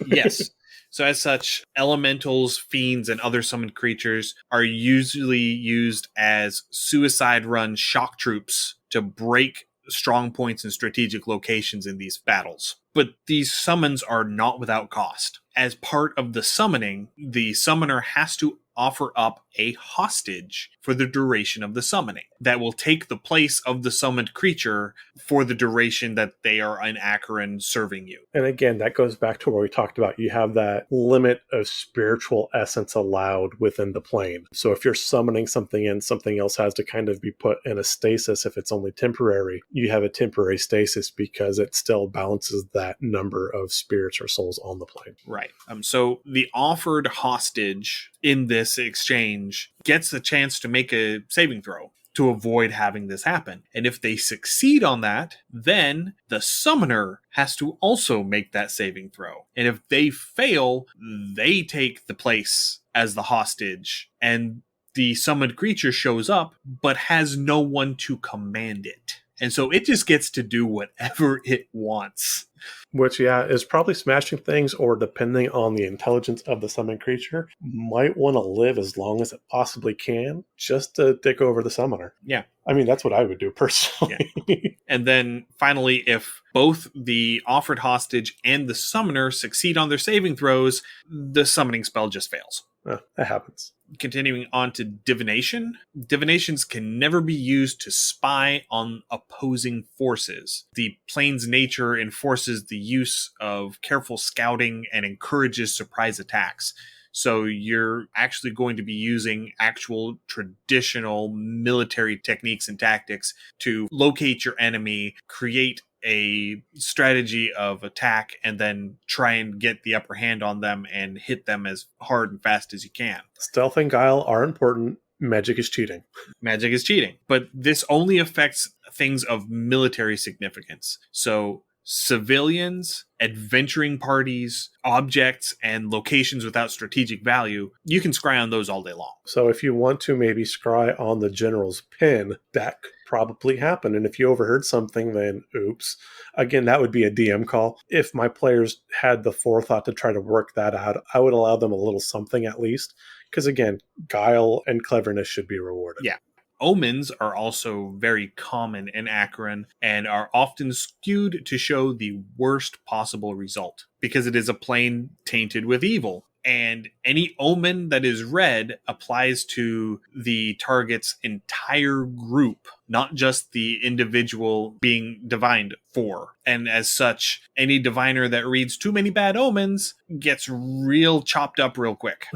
Yes. So as such, elementals, fiends, and other summoned creatures are usually used as suicide run shock troops to break strong points and strategic locations in these battles. But these summons are not without cost. As part of the summoning, the summoner has to offer up a hostage for the duration of the summoning that will take the place of the summoned creature for the duration that they are in Acheron serving you. And again, that goes back to where we talked about you have that limit of spiritual essence allowed within the plane. So if you're summoning something in, something else has to kind of be put in a stasis. If it's only temporary, you have a temporary stasis because it still balances that number of spirits or souls on the plane. Right. So the offered hostage in this exchange gets a chance to make a saving throw to avoid having this happen. And if they succeed on that, then the summoner has to also make that saving throw. And if they fail, they take the place as the hostage, and the summoned creature shows up, but has no one to command it. And so it just gets to do whatever it wants. Which, yeah, is probably smashing things, or depending on the intelligence of the summoned creature, might want to live as long as it possibly can just to take over the summoner. Yeah. I mean, that's what I would do personally. Yeah. And then finally, if both the offered hostage and the summoner succeed on their saving throws, the summoning spell just fails. That happens. Continuing on to divination. Divinations can never be used to spy on opposing forces. The plane's nature enforces the use of careful scouting and encourages surprise attacks. So you're actually going to be using actual traditional military techniques and tactics to locate your enemy, create a strategy of attack, and then try and get the upper hand on them and hit them as hard and fast as you can. Stealth and guile are important. Magic is cheating. Magic is cheating. But this only affects things of military significance. So civilians, adventuring parties, objects, and locations without strategic value, you can scry on those all day long. So if you want to maybe scry on the general's pin, that could probably happen. And if you overheard something, then oops. Again, that would be a DM call. If my players had the forethought to try to work that out, I would allow them a little something at least. Because again, guile and cleverness should be rewarded. Yeah. Omens are also very common in Akron and are often skewed to show the worst possible result because it is a plane tainted with evil. And any omen that is read applies to the target's entire group, not just the individual being divined for. And as such, any diviner that reads too many bad omens gets real chopped up real quick.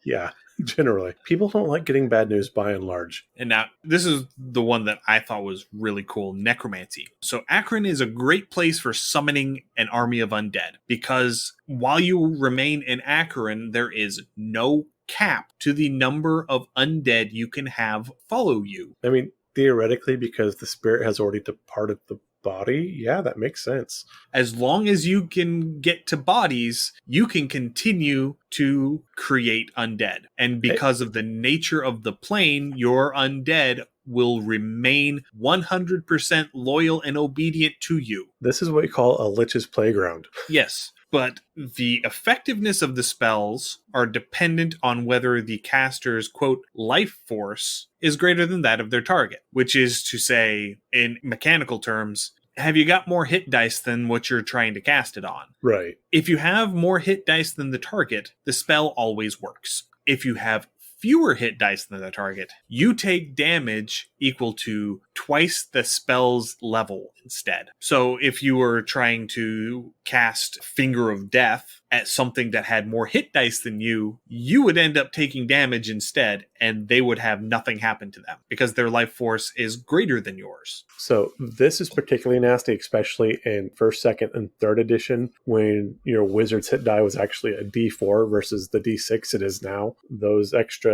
Yeah. Generally, people don't like getting bad news by and large. And now, this is the one that I thought was really cool, Necromancy. So Akron is a great place for summoning an army of undead, because while you remain in Akron, there is no cap to the number of undead you can have follow you. I mean, theoretically, because the spirit has already departed the body, yeah, that makes sense. As long as you can get to bodies, you can continue to create undead. And because of the nature of the plane, your undead will remain 100% loyal and obedient to you. This is what we call a lich's playground. Yes, but the effectiveness of the spells are dependent on whether the caster's, quote, life force is greater than that of their target, which is to say, in mechanical terms, have you got more hit dice than what you're trying to cast it on? Right. If you have more hit dice than the target, the spell always works. If you have fewer hit dice than the target, you take damage equal to twice the spell's level instead. So if you were trying to cast Finger of Death at something that had more hit dice than you would end up taking damage instead, and they would have nothing happen to them because their life force is greater than yours. So this is particularly nasty, especially in 1st, 2nd, and 3rd edition, when your wizard's hit die was actually a D4 versus the D6 it is now. Those extra,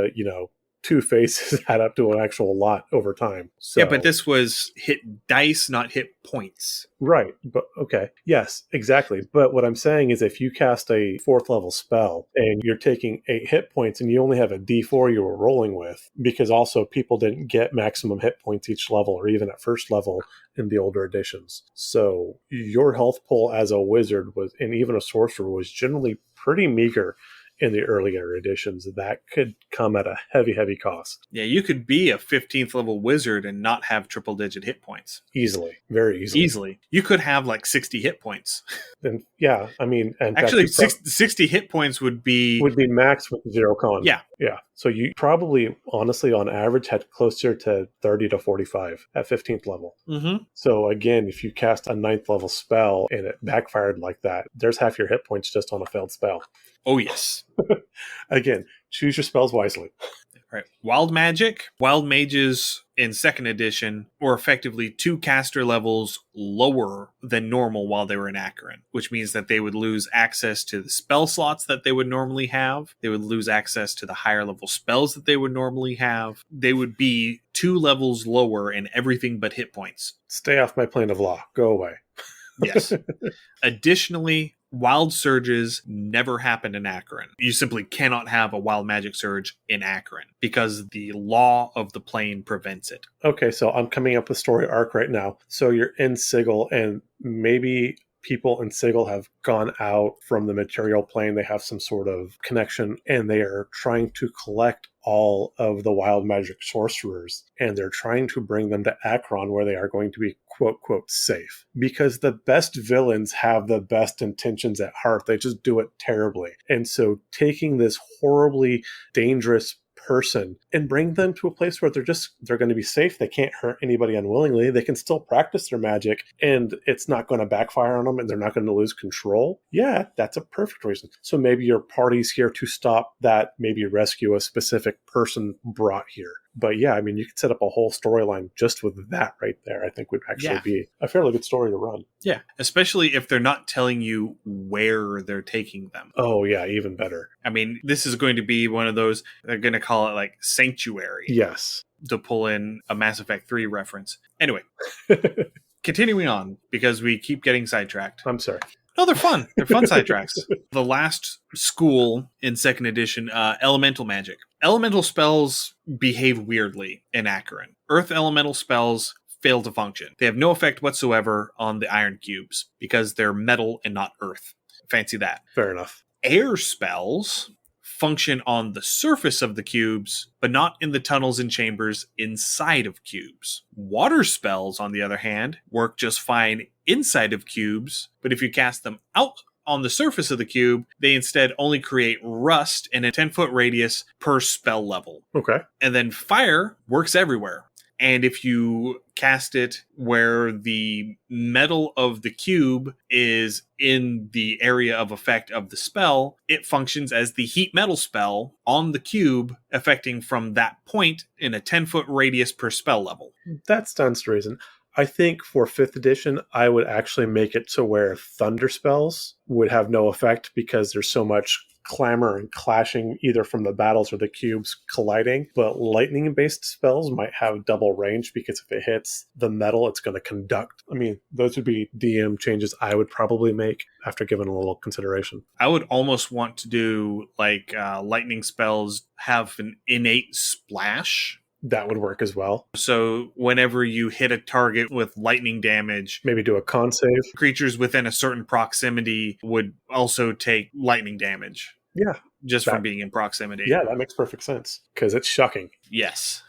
2 faces add up to an actual lot over time. So, yeah, but this was hit dice, not hit points. Right. But okay. Yes, exactly. But what I'm saying is if you cast a 4th level spell and you're taking 8 hit points and you only have a D4 you were rolling with, because also people didn't get maximum hit points each level or even at 1st level in the older editions. So your health pool as a wizard was, and even a sorcerer, was generally pretty meager in the earlier editions. That could come at a heavy, heavy cost. Yeah, you could be a 15th level wizard and not have triple digit hit points. Easily. Very easily. Easily. You could have like 60 hit points. And yeah, I mean, and actually, 60 hit points would be max with 0 con. Yeah. Yeah. So you probably, honestly, on average, had closer to 30 to 45 at 15th level. Mm-hmm. So again, if you cast a 9th level spell and it backfired like that, there's half your hit points just on a failed spell. Oh, yes. Again, choose your spells wisely. Right. Wild magic. Wild mages in 2nd edition were effectively 2 caster levels lower than normal while they were in Acheron, which means that they would lose access to the spell slots that they would normally have. They would lose access to the higher level spells that they would normally have. They would be 2 levels lower in everything but hit points. Stay off my plane of law. Go away. Yes. Additionally, wild surges never happen in Acheron. You simply cannot have a wild magic surge in Acheron because the law of the plane prevents it. Okay, so I'm coming up with story arc right now. So you're in Sigil, and maybe people in Sigil have gone out from the material plane. They have some sort of connection, and they are trying to collect all of the wild magic sorcerers, and they're trying to bring them to Akron where they are going to be quote, quote, safe. Because the best villains have the best intentions at heart. They just do it terribly. And so taking this horribly dangerous person and bring them to a place where they're going to be safe. They can't hurt anybody unwillingly. They can still practice their magic, and it's not going to backfire on them, and they're not going to lose control. Yeah, that's a perfect reason. So maybe your party's here to stop that, maybe rescue a specific person brought here. But yeah, I mean, you could set up a whole storyline just with that right there. I think would actually be a fairly good story to run. Yeah, especially if they're not telling you where they're taking them. Oh yeah, even better. I mean, this is going to be one of those, they're going to call it like Sanctuary. Yes. To pull in a Mass Effect 3 reference. Anyway, continuing on, because we keep getting sidetracked. I'm sorry. No, they're fun. They're fun sidetracks. The last school in 2nd edition, elemental magic. Elemental spells behave weirdly in Acheron. Earth elemental spells fail to function. They have no effect whatsoever on the iron cubes because they're metal and not earth. Fancy that. Fair enough. Air spells function on the surface of the cubes, but not in the tunnels and chambers inside of cubes. Water spells, on the other hand, work just fine inside of cubes, but if you cast them out on the surface of the cube, they instead only create rust in a 10-foot radius per spell level. Okay. And then fire works everywhere. And if you cast it where the metal of the cube is in the area of effect of the spell, it functions as the heat metal spell on the cube, affecting from that point in a 10-foot radius per spell level. That stands to reason. I think for 5th edition, I would actually make it to where thunder spells would have no effect because there's so much clamor and clashing either from the battles or the cubes colliding. But lightning-based spells might have double range because if it hits the metal, it's going to conduct. I mean, those would be DM changes I would probably make after giving a little consideration. I would almost want to do like lightning spells have an innate splash. That would work as well. So whenever you hit a target with lightning damage, maybe do a con save. Creatures within a certain proximity would also take lightning damage. Yeah. Just from being in proximity. Yeah, that makes perfect sense because it's shocking. Yes.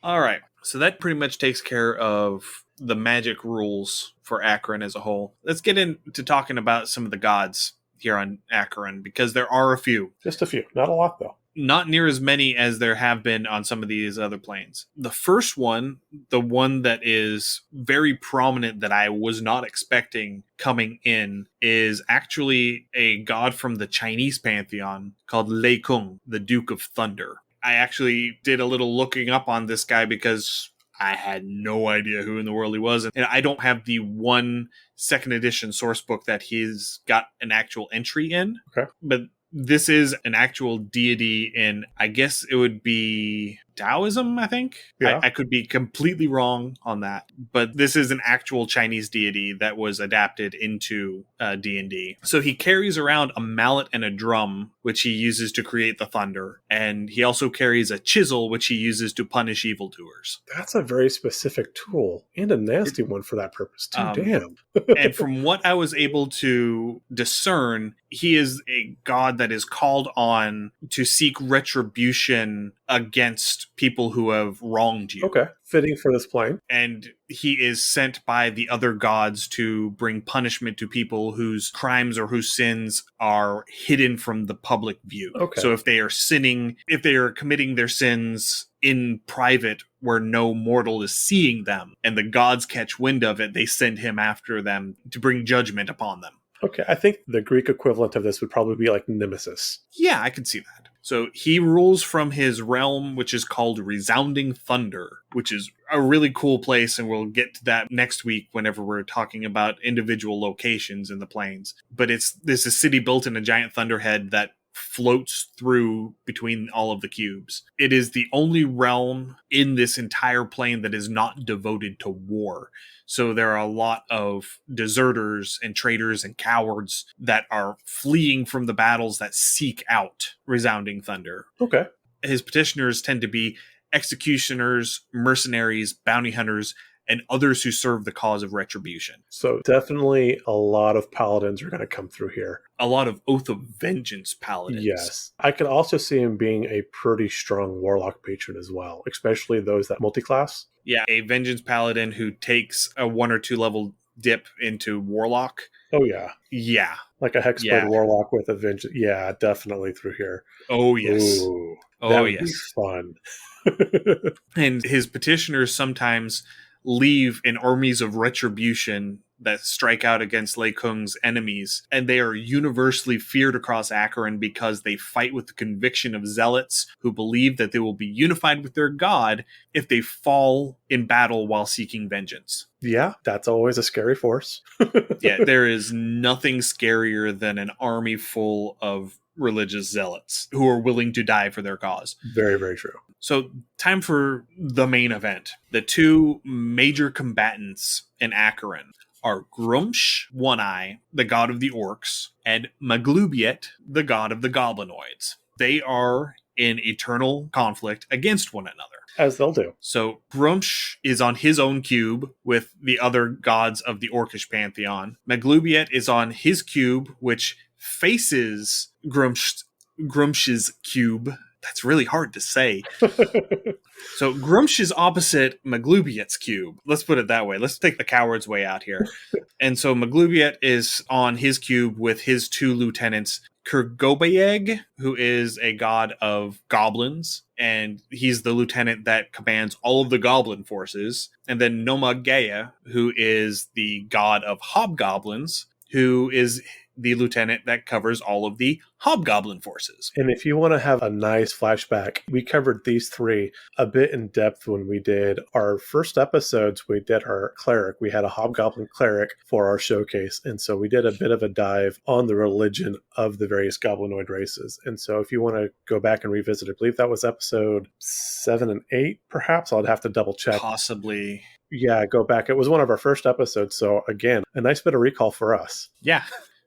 All right. So that pretty much takes care of the magic rules for Akron as a whole. Let's get into talking about some of the gods here on Akron because there are a few. Just a few. Not a lot, though. Not near as many as there have been on some of these other planes. The first one, the one that is very prominent that I was not expecting coming in, is actually a god from the Chinese pantheon called Lei Kung, the Duke of Thunder. I actually did a little looking up on this guy because I had no idea who in the world he was. And I don't have the 2nd edition source book that he's got an actual entry in. Okay. But this is an actual deity in, I guess it would be Taoism, I think. Yeah. I could be completely wrong on that, but this is an actual Chinese deity that was adapted into D&D. So he carries around a mallet and a drum, which he uses to create the thunder, and he also carries a chisel, which he uses to punish evildoers. That's a very specific tool, and a nasty one for that purpose, too. Damn. And from what I was able to discern, he is a god that is called on to seek retribution against people who have wronged you. Okay, fitting for this plane. And he is sent by the other gods to bring punishment to people whose crimes or whose sins are hidden from the public view. Okay. So if they are sinning, if they are committing their sins in private where no mortal is seeing them, and the gods catch wind of it, they send him after them to bring judgment upon them. Okay, I think the Greek equivalent of this would probably be like Nemesis. Yeah, I could see that. So he rules from his realm, which is called Resounding Thunder, which is a really cool place, and we'll get to that next week whenever we're talking about individual locations in the plains. But there's a city built in a giant thunderhead that floats through between all of the cubes. It is the only realm in this entire plane that is not devoted to war. So there are a lot of deserters and traitors and cowards that are fleeing from the battles that seek out Resounding Thunder. Okay. His petitioners tend to be executioners, mercenaries, bounty hunters, and others who serve the cause of retribution. So definitely a lot of paladins are going to come through here. A lot of Oath of Vengeance paladins. Yes. I could also see him being a pretty strong warlock patron as well, especially those that multi-class. Yeah, a Vengeance paladin who takes a 1 or 2 level dip into warlock. Oh, yeah. Yeah. Like a hexblade warlock with a vengeance. Yeah, definitely through here. Oh, yes. Ooh, that would be fun. And his petitioners sometimes leave in armies of retribution that strike out against Lei Kung's enemies, and they are universally feared across Acheron because they fight with the conviction of zealots who believe that they will be unified with their god if they fall in battle while seeking vengeance. Yeah, that's always a scary force. Yeah, there is nothing scarier than an army full of religious zealots who are willing to die for their cause. Very, very true. So, time for the main event. The two major combatants in Acheron are Grumsh, One-Eye, the god of the orcs, and Maglubiet, the god of the goblinoids. They are in eternal conflict against one another. As they'll do. So Grumsh is on his own cube with the other gods of the orcish pantheon. Maglubiet is on his cube, which faces Grumsh's cube. That's really hard to say. So Grumsh is opposite Maglubiet's cube. Let's put it that way. Let's take the coward's way out here. And so Maglubiet is on his cube with his 2 lieutenants, Kurgobayeg, who is a god of goblins, and he's the lieutenant that commands all of the goblin forces. And then Nomagaya, who is the god of hobgoblins, who is the lieutenant that covers all of the hobgoblin forces. And if you want to have a nice flashback, we covered these 3 a bit in depth when we did our first episodes. We did our cleric. We had a hobgoblin cleric for our showcase. And so we did a bit of a dive on the religion of the various goblinoid races. And so if you want to go back and revisit, I believe that was episode 7 and 8, perhaps. I'd have to double check. Possibly. Yeah, go back. It was one of our first episodes. So again, a nice bit of recall for us. Yeah.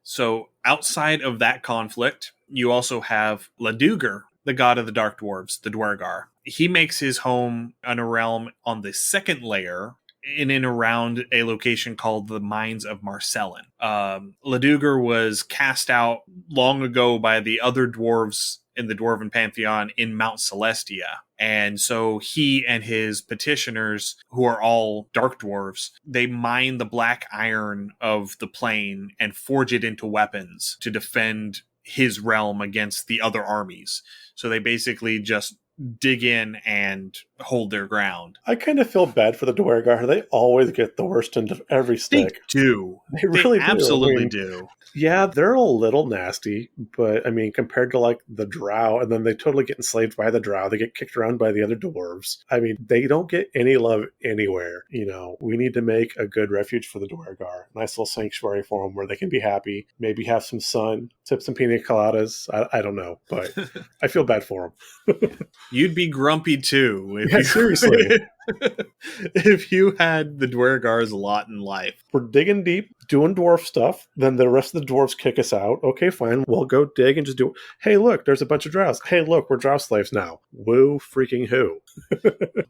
So outside of that conflict, you also have Laduger, the god of the Dark Dwarves, the Dwergar. He makes his home in a realm on the second layer in and around a location called the Mines of Marcellin. Laduger was cast out long ago by the other dwarves in the Dwarven Pantheon in Mount Celestia. And so he and his petitioners, who are all dark dwarves, they mine the black iron of the plane and forge it into weapons to defend his realm against the other armies. So they basically just dig in and hold their ground. I kind of feel bad for the Dwergar. They always get the worst end of every stick. They do. They really absolutely do. Yeah, they're a little nasty, but I mean, compared to like the Drow, and then they totally get enslaved by the Drow. They get kicked around by the other dwarves. I mean, they don't get any love anywhere. We need to make a good refuge for the Dwergar. Nice little sanctuary for them where they can be happy, maybe have some sun, sip some pina coladas. I don't know, but I feel bad for them. You'd be grumpy too. Seriously. If you had the Dwergar's lot in life. We're digging deep, doing dwarf stuff, then the rest of the dwarves kick us out. Okay, fine. We'll go dig and just do it. Hey, look, there's a bunch of drows. Hey, look, we're drow slaves now. Woo freaking who.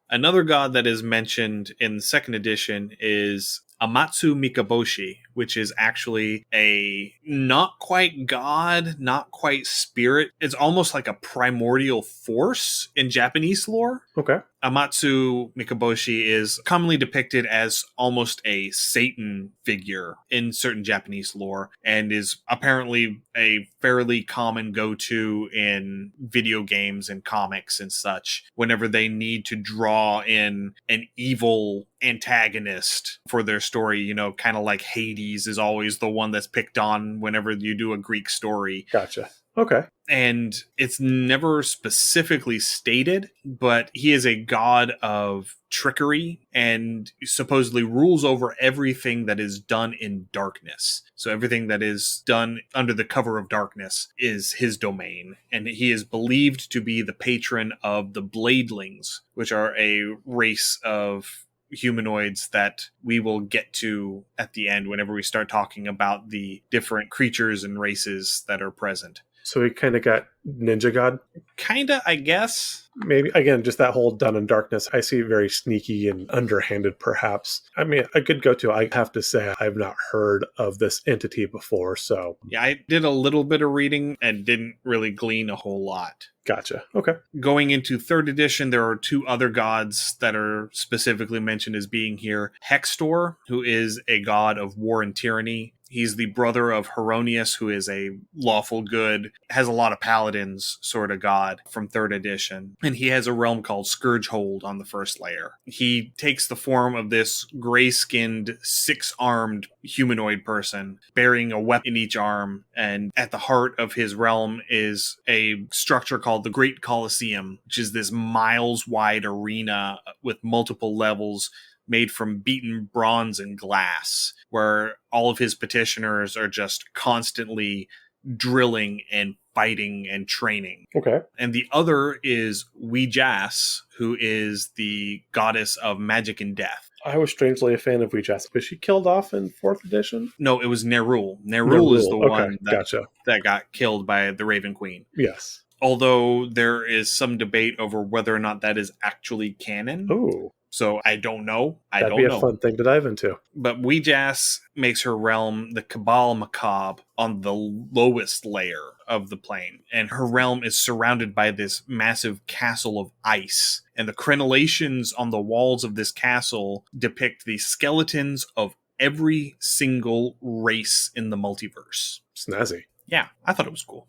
Another god that is mentioned in the second edition is Amatsu Mikaboshi, which is actually a not quite god, not quite spirit. It's almost like a primordial force in Japanese lore. Okay. Amatsu Mikaboshi is commonly depicted as almost a Satan figure in certain Japanese lore, and is apparently a fairly common go-to in video games and comics and such whenever they need to draw in an evil antagonist for their story. Kind of like Hades is always the one that's picked on whenever you do a Greek story. Gotcha. Okay. And it's never specifically stated, but he is a god of trickery and supposedly rules over everything that is done in darkness. So everything that is done under the cover of darkness is his domain. And he is believed to be the patron of the Bladelings, which are a race of humanoids that we will get to at the end whenever we start talking about the different creatures and races that are present. So we kind of got Ninja God? Kinda, I guess. Maybe. Again, just that whole done in darkness. I see very sneaky and underhanded, perhaps. I mean, a good go-to. I have to say, I've not heard of this entity before, so... Yeah, I did a little bit of reading and didn't really glean a whole lot. Gotcha. Okay. Going into 3rd edition, there are 2 other gods that are specifically mentioned as being here. Hextor, who is a god of war and tyranny. He's the brother of Heronius, who is a lawful good, has a lot of paladins sort of god from 3rd edition. And he has a realm called Scourgehold on the first layer. He takes the form of this gray-skinned, 6-armed humanoid person, bearing a weapon in each arm. And at the heart of his realm is a structure called the Great Colosseum, which is this miles-wide arena with multiple levels made from beaten bronze and glass, where all of his petitioners are just constantly drilling and fighting and training. Okay. And the other is Weejas, who is the goddess of magic and death. I was strangely a fan of Weejas. Was she killed off in 4th edition? No, it was Nerul. Nerul is the one that got killed by the Raven Queen. Yes. Although there is some debate over whether or not that is actually canon. Ooh. So I don't know. That'd be a fun thing to dive into. But Weejas makes her realm the Cabal Macabre on the lowest layer of the plane. And her realm is surrounded by this massive castle of ice. And the crenellations on the walls of this castle depict the skeletons of every single race in the multiverse. Snazzy. Yeah, I thought it was cool.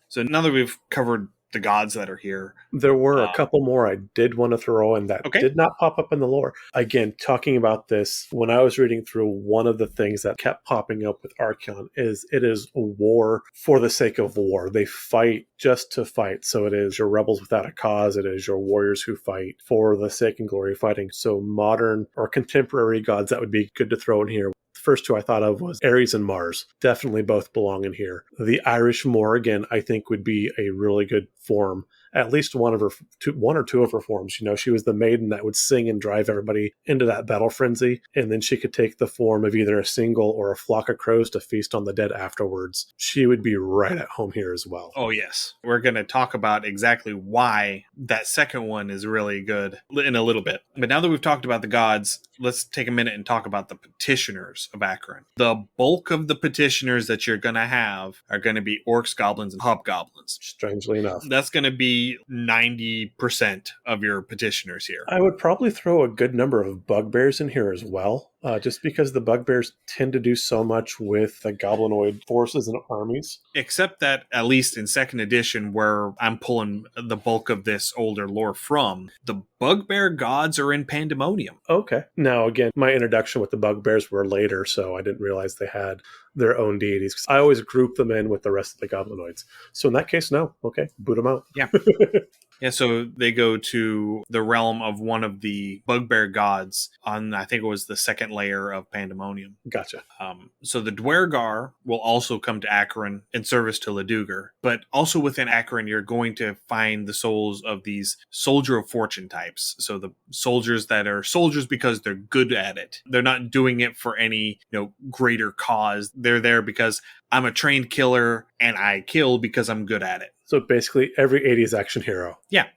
So now that we've covered the gods that are here. There were a couple more I did want to throw in that did not pop up in the lore. Again, talking about this, when I was reading through, one of the things that kept popping up with Archeon is it is a war for the sake of war. They fight just to fight. So it is your rebels without a cause. It is your warriors who fight for the sake and glory of fighting. So modern or contemporary gods that would be good to throw in here. First 2 I thought of was Ares and Mars. Definitely both belong in here. The Irish Moor, again, I think would be a really good form. At least one or two of her forms. She was the maiden that would sing and drive everybody into that battle frenzy. And then she could take the form of either a single or a flock of crows to feast on the dead afterwards. She would be right at home here as well. Oh, yes. We're going to talk about exactly why that second one is really good in a little bit. But now that we've talked about the gods, let's take a minute and talk about the Petitioners of Akron. The bulk of the petitioners that you're going to have are going to be orcs, goblins, and hobgoblins. Strangely enough. That's going to be 90% of your petitioners here. I would probably throw a good number of bugbears in here as well. Just because the bugbears tend to do so much with the goblinoid forces and armies. Except that, at least in second edition, where I'm pulling the bulk of this older lore from, the bugbear gods are in Pandemonium. Okay. Now, again, my introduction with the bugbears were later, so I didn't realize they had their own deities. I always group them in with the rest of the goblinoids. So in that case, no. Okay, boot them out. Yeah. Yeah, so they go to the realm of one of the bugbear gods on, I think it was the second layer of Pandemonium. Gotcha. So the Dwergar will also come to Acheron in service to Leduger, but also within Acheron, you're going to find the souls of these Soldier of Fortune types. So the soldiers that are soldiers because they're good at it. They're not doing it for any, greater cause. They're there because I'm a trained killer and I kill because I'm good at it. So basically every 80s action hero. Yeah.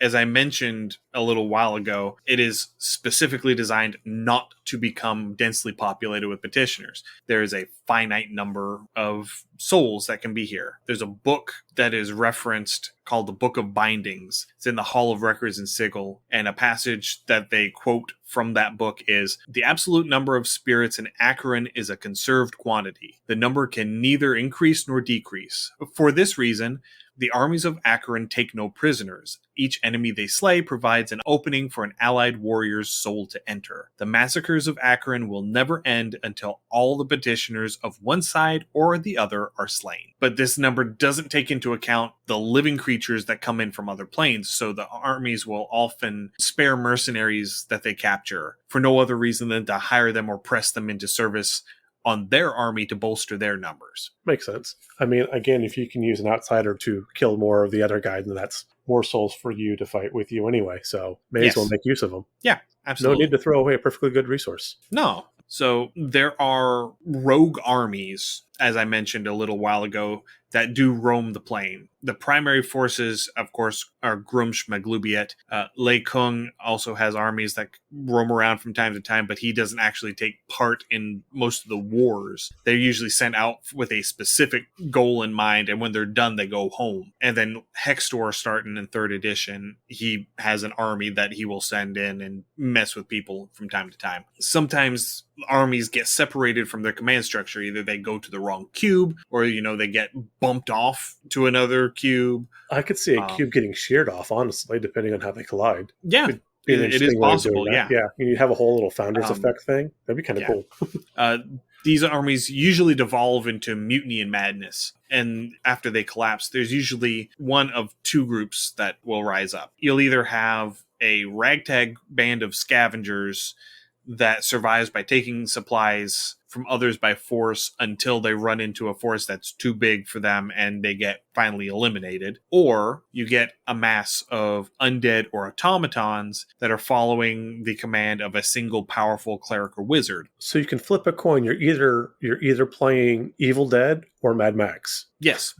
As I mentioned a little while ago, it is specifically designed not to become densely populated with petitioners. There is a finite number of souls that can be here. There's a book that is referenced called the Book of Bindings. It's in the Hall of Records and Sigil, and a passage that they quote from that book is, "The absolute number of spirits in Acheron is a conserved quantity. The number can neither increase nor decrease. For this reason, the armies of Acheron take no prisoners. Each enemy they slay provides an opening for an allied warrior's soul to enter. The massacres of Acheron will never end until all the petitioners of one side or the other are slain." But this number doesn't take into account the living creatures that come in from other planes, so the armies will often spare mercenaries that they capture for no other reason than to hire them or press them into service on their army to bolster their numbers. Makes sense. I mean, again, if you can use an outsider to kill more of the other guy, then that's more souls for you to fight with you anyway. So may as well make use of them. Yeah, absolutely. No need to throw away a perfectly good resource. No. So there are rogue armies, as I mentioned a little while ago, that do roam the plane. The primary forces, of course, are Grumsh Maglubiet. Lei Kung also has armies that roam around from time to time, but he doesn't actually take part in most of the wars. They're usually sent out with a specific goal in mind, and when they're done, they go home. And then Hextor, starting in 3rd edition, he has an army that he will send in and mess with people from time to time. Sometimes armies get separated from their command structure. Either they go to the wrong cube, or, they get bumped off to another cube. I could see a cube getting sheared off, honestly, depending on how they collide. Yeah, it is possible. Yeah. You have a whole little Founders effect thing. That'd be kind of cool. These armies usually devolve into mutiny and madness. And after they collapse, there's usually one of two groups that will rise up. You'll either have a ragtag band of scavengers that survives by taking supplies from others by force until they run into a force that's too big for them and they get finally eliminated. Or you get a mass of undead or automatons that are following the command of a single powerful cleric or wizard. So you can flip a coin. You're either playing Evil Dead or Mad Max. Yes.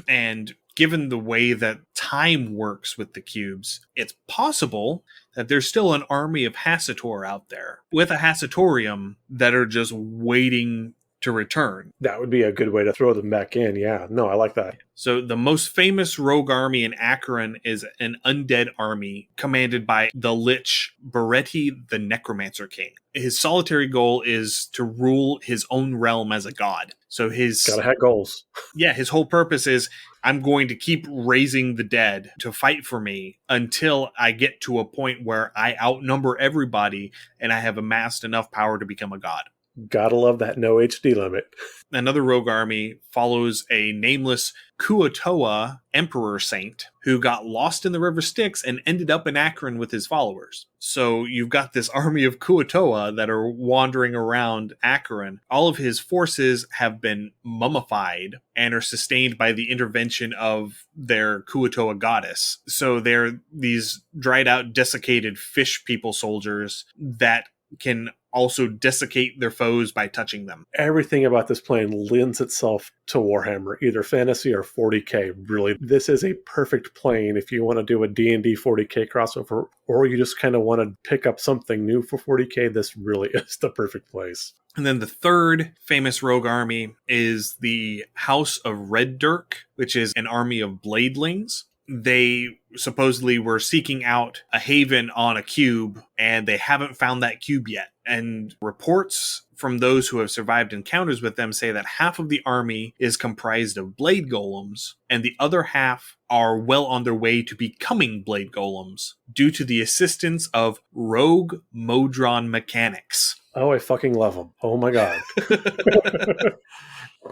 And given the way that time works with the cubes, it's possible that there's still an army of Hassator out there with a Hassatorium that are just waiting to return. That would be a good way to throw them back in. Yeah, no, I like that. So the most famous rogue army in Acheron is an undead army commanded by the Lich Beretti, the Necromancer King. His solitary goal is to rule his own realm as a god. So gotta have goals. Yeah, his whole purpose is, I'm going to keep raising the dead to fight for me until I get to a point where I outnumber everybody and I have amassed enough power to become a god. Gotta love that no HD limit. Another rogue army follows a nameless Kuo-toa emperor saint who got lost in the River Styx and ended up in Akron with his followers. So you've got this army of Kuo-toa that are wandering around Akron. All of his forces have been mummified and are sustained by the intervention of their Kuo-toa goddess. So they're these dried out, desiccated fish people soldiers that can also desiccate their foes by touching them. Everything about this plane lends itself to Warhammer, either fantasy or 40k. Really, this is a perfect plane if you want to do a D&D 40k crossover, or you just kind of want to pick up something new for 40k. This really is the perfect place. And then the third famous rogue army is the House of Red Dirk, which is an army of Bladelings. They supposedly were seeking out a haven on a cube, and they haven't found that cube yet. And reports from those who have survived encounters with them say that half of the army is comprised of blade golems, and the other half are well on their way to becoming blade golems due to the assistance of rogue Modron mechanics. Oh, I fucking love them. Oh my god.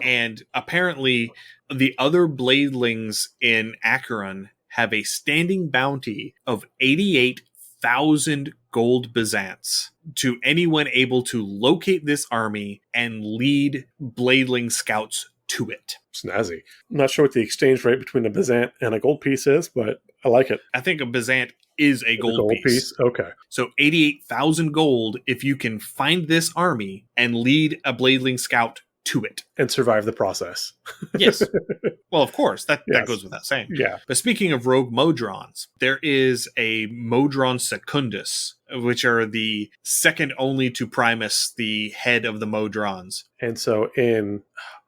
And apparently, the other Bladelings in Acheron have a standing bounty of 88,000 gold byzants to anyone able to locate this army and lead Bladeling scouts to it. Snazzy. I'm not sure what the exchange rate between a byzant and a gold piece is, but I like it. I think a byzant is a gold piece. Okay. So 88,000 gold if you can find this army and lead a Bladeling scout to it. And survive the process. Yes. Well, of course. That goes without saying. Yeah. But speaking of rogue Modrons, there is a Modron Secundus, which are the second only to Primus, the head of the Modrons. And so I'm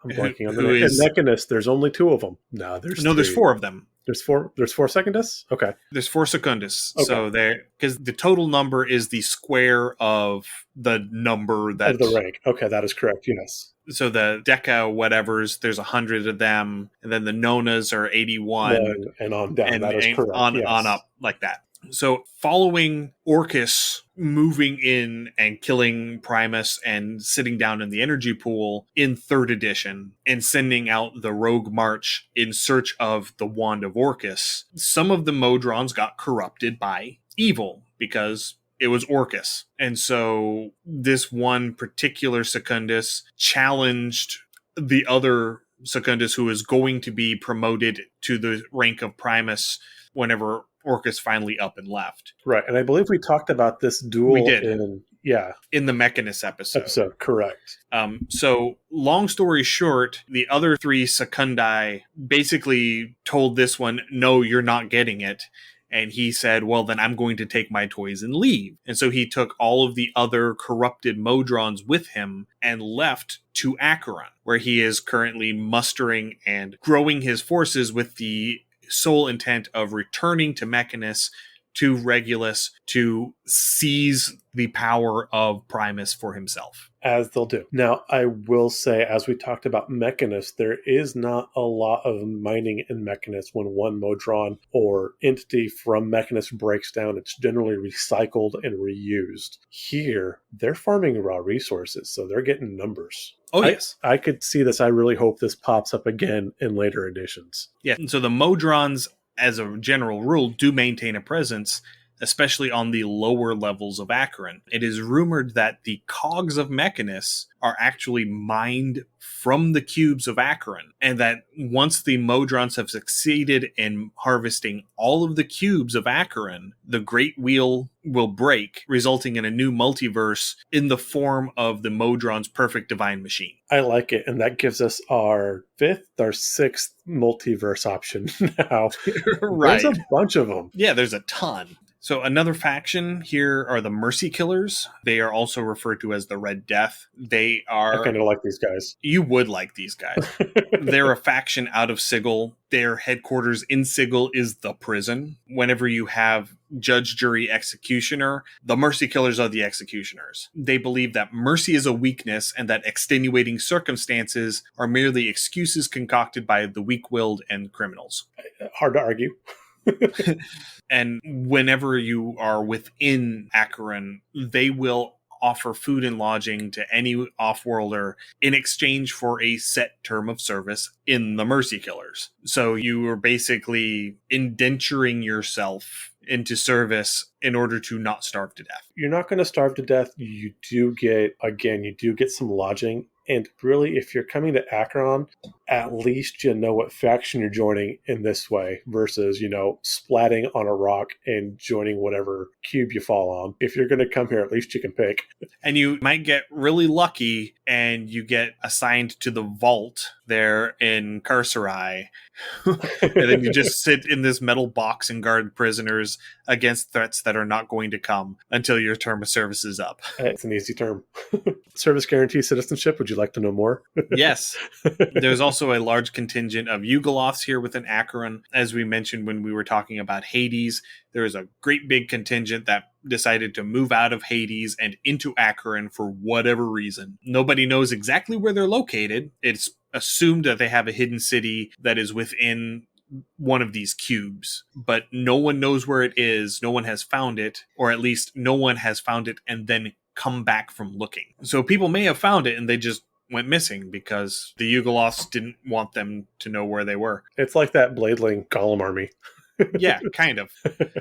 blanking on the name. In Mechanist, there's only 2 of them. No, there's 4 of them. There's 4 Secundus? Okay. There's 4 Secundus. Okay. So because the total number is the square of the number that... Of the rank. Okay, that is correct, yes. So the Deca whatevers, there's 100 of them, and then the Nonas are 81. And on down, that is correct. On up, like that. So following Orcus moving in and killing Primus and sitting down in the energy pool in 3rd edition and sending out the Rogue March in search of the Wand of Orcus, some of the Modrons got corrupted by evil because it was Orcus. And so this one particular Secundus challenged the other Secundus who is going to be promoted to the rank of Primus whenever Orcus finally up and left. Right, and I believe we talked about this duel we did. in the Mechanist episode. Correct. So, long story short, the other 3 Secundi basically told this one, no, you're not getting it. And he said, well, then I'm going to take my toys and leave. And so he took all of the other corrupted Modrons with him and left to Acheron, where he is currently mustering and growing his forces with the sole intent of returning to Mechanus, to Regulus, to seize the power of Primus for himself. As they'll do. Now, I will say, as we talked about Mechanus, there is not a lot of mining in Mechanus when one Modron or entity from Mechanus breaks down. It's generally recycled and reused. Here, they're farming raw resources, so they're getting numbers. Oh, yes. I could see this. I really hope this pops up again in later editions. Yeah, and so the Modrons, as a general rule, do maintain a presence, especially on the lower levels of Acheron. It is rumored that the cogs of Mechanus are actually mined from the cubes of Acheron, and that once the Modrons have succeeded in harvesting all of the cubes of Acheron, the Great Wheel will break, resulting in a new multiverse in the form of the Modron's perfect divine machine. I like it, and that gives us our 5th or 6th multiverse option now. Right. There's a bunch of them. Yeah, there's a ton. So another faction here are the Mercy Killers. They are also referred to as the Red Death. They are... I kind of like these guys. You would like these guys. They're a faction out of Sigil. Their headquarters in Sigil is the prison. Whenever you have judge, jury, executioner, the Mercy Killers are the executioners. They believe that mercy is a weakness and that extenuating circumstances are merely excuses concocted by the weak-willed and criminals. Hard to argue. And whenever you are within Acheron, they will offer food and lodging to any off-worlder in exchange for a set term of service in the Mercy Killers. So you are basically indenturing yourself into service in order to not starve to death. You're not going to starve to death. You do get some lodging. And really, if you're coming to Acheron, at least you know what faction you're joining in this way versus, splatting on a rock and joining whatever cube you fall on. If you're going to come here, at least you can pick. And you might get really lucky and you get assigned to the vault there in Carcerai. And then you just sit in this metal box and guard prisoners against threats that are not going to come until your term of service is up. It's an easy term. Service guarantee citizenship. Would you like to know more? Yes. There's also also a large contingent of Yugoloths here within Acheron. As we mentioned when we were talking about Hades, there is a great big contingent that decided to move out of Hades and into Acheron for whatever reason. Nobody knows exactly where they're located. It's assumed that they have a hidden city that is within one of these cubes, but no one knows where it is. No one has found it, or at least no one has found it and then come back from looking. So people may have found it and they just went missing because the Yugoloths didn't want them to know where they were. It's like that Bladeling Golem army. Yeah, kind of.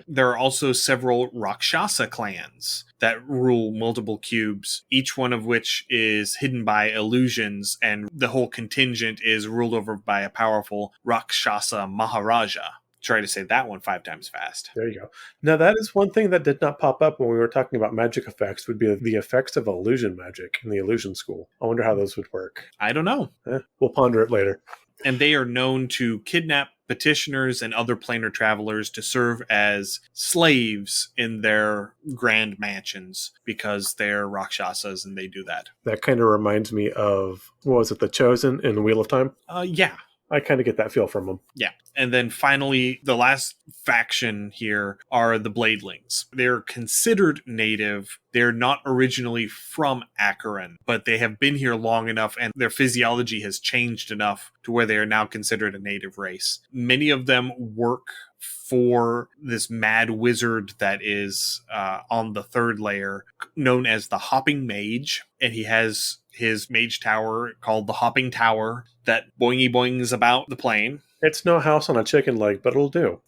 There are also several Rakshasa clans that rule multiple cubes, each one of which is hidden by illusions, and the whole contingent is ruled over by a powerful Rakshasa Maharaja. Try to say that one 5 times fast. There you go. Now, that is one thing that did not pop up when we were talking about magic effects, would be the effects of illusion magic in the illusion school. I wonder how those would work. I don't know. We'll ponder it later. And they are known to kidnap petitioners and other planar travelers to serve as slaves in their grand mansions because they're Rakshasas and they do that. That kind of reminds me of, what was it, The Chosen in Wheel of Time? Yeah. I kind of get that feel from them. Yeah. And then finally, the last faction here are the Bladelings. They're considered native. They're not originally from Acheron, but they have been here long enough and their physiology has changed enough to where they are now considered a native race. Many of them work for this mad wizard that is on the 3rd layer, known as the Hopping Mage, and he has his mage tower called the Hopping Tower that boingy boings about the plane. It's no house on a chicken leg, but it'll do.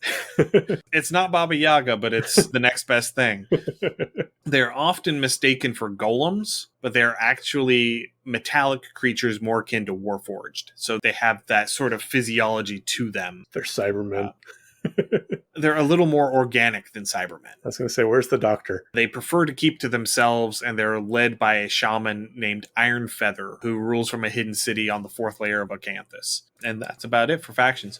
It's not Baba Yaga, but it's the next best thing. They're often mistaken for golems, but they're actually metallic creatures more akin to Warforged. So they have that sort of physiology to them. They're Cybermen. They're a little more organic than Cybermen. I was going to say, where's the doctor? They prefer to keep to themselves, and they're led by a shaman named Iron Feather, who rules from a hidden city on the 4th layer of Acanthus. And that's about it for factions.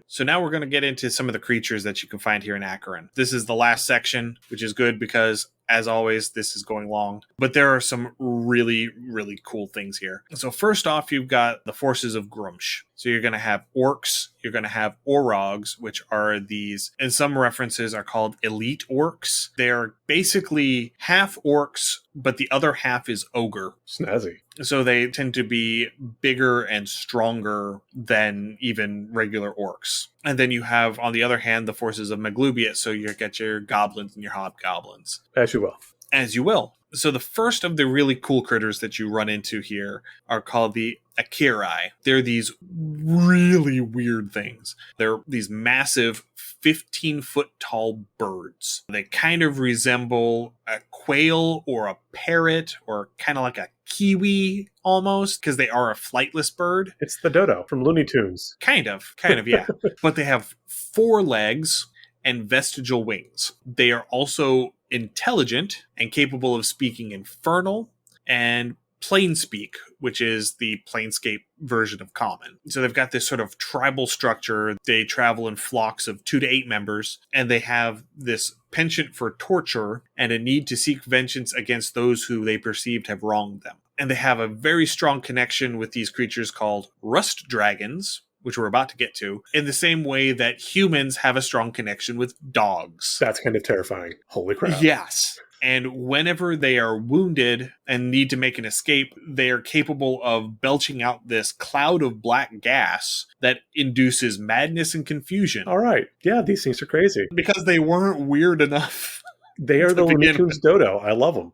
So now we're going to get into some of the creatures that you can find here in Acheron. This is the last section, which is good because, as always, this is going long. But there are some really, really cool things here. So first off, you've got the forces of Grumsh. So you're going to have orcs, you're going to have orogs, which are these, in some references, are called elite orcs. They're basically half orcs, but the other half is ogre. Snazzy. So they tend to be bigger and stronger than even regular orcs. And then you have, on the other hand, the forces of Maglubiet. So you get your goblins and your hobgoblins. As you will. As you will. So the first of the really cool critters that you run into here are called the Akirai. They're these really weird things. They're these massive 15-foot tall birds. They kind of resemble a quail or a parrot or kind of like a kiwi almost, because they are a flightless bird. It's the dodo from Looney Tunes. Kind of, yeah. But they have 4 legs and vestigial wings. They are also intelligent and capable of speaking Infernal and Planespeak, which is the Planescape version of Common. So they've got this sort of tribal structure. They travel in flocks of 2 to 8 members, and they have this penchant for torture and a need to seek vengeance against those who they perceived have wronged them. And they have a very strong connection with these creatures called Rust Dragons, which we're about to get to, in the same way that humans have a strong connection with dogs. That's kind of terrifying. Holy crap. Yes. And whenever they are wounded and need to make an escape, they are capable of belching out this cloud of black gas that induces madness and confusion. All right. Yeah, these things are crazy. Because they weren't weird enough. They are the Looney Tunes dodo. I love them.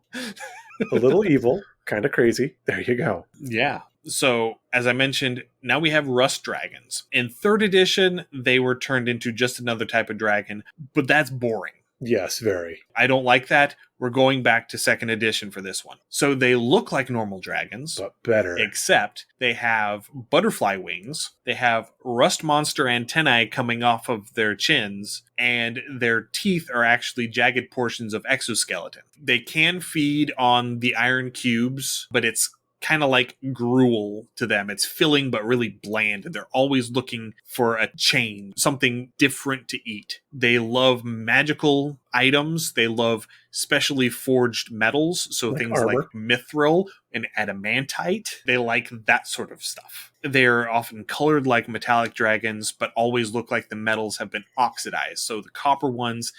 A little evil, kind of crazy. There you go. Yeah. So, as I mentioned, now we have Rust Dragons. In 3rd edition, they were turned into just another type of dragon, but that's boring. Yes, very. I don't like that. We're going back to 2nd edition for this one. So they look like normal dragons. But better. Except they have butterfly wings. They have rust monster antennae coming off of their chins. And their teeth are actually jagged portions of exoskeleton. They can feed on the iron cubes, but it's kind of like gruel to them. It's filling but really bland. They're always looking for a change, something different to eat. They love magical items. They love specially forged metals, so Like things armor. like mithril and adamantite. They like that sort of stuff. They're often colored like metallic dragons, but always look like the metals have been oxidized. So the copper ones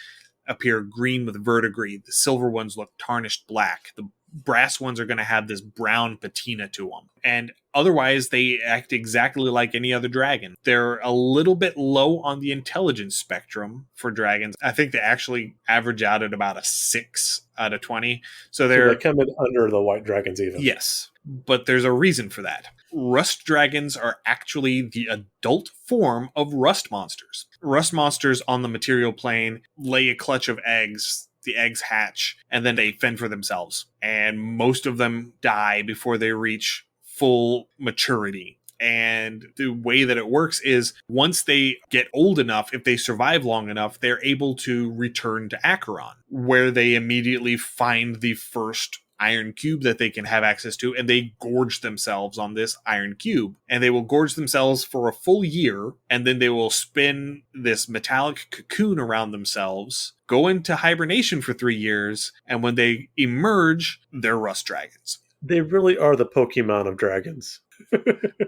appear green with verdigris. The silver ones look tarnished black. The brass ones are going to have this brown patina to them. And otherwise, they act exactly like any other dragon. They're a little bit low on the intelligence spectrum for dragons. I think they actually average out at about a 6 out of 20. So they come in under the white dragons even. Yes, but there's a reason for that. Rust dragons are actually the adult form of rust monsters. Rust monsters on the material plane lay a clutch of eggs. The eggs hatch, and then they fend for themselves. And most of them die before they reach full maturity. And the way that it works is once they get old enough, if they survive long enough, they're able to return to Acheron, where they immediately find the first iron cube that they can have access to, and they gorge themselves on this iron cube. And they will gorge themselves for a full year, and then they will spin this metallic cocoon around themselves, go into hibernation for 3 years, and when they emerge, they're rust dragons. They really are the Pokemon of dragons.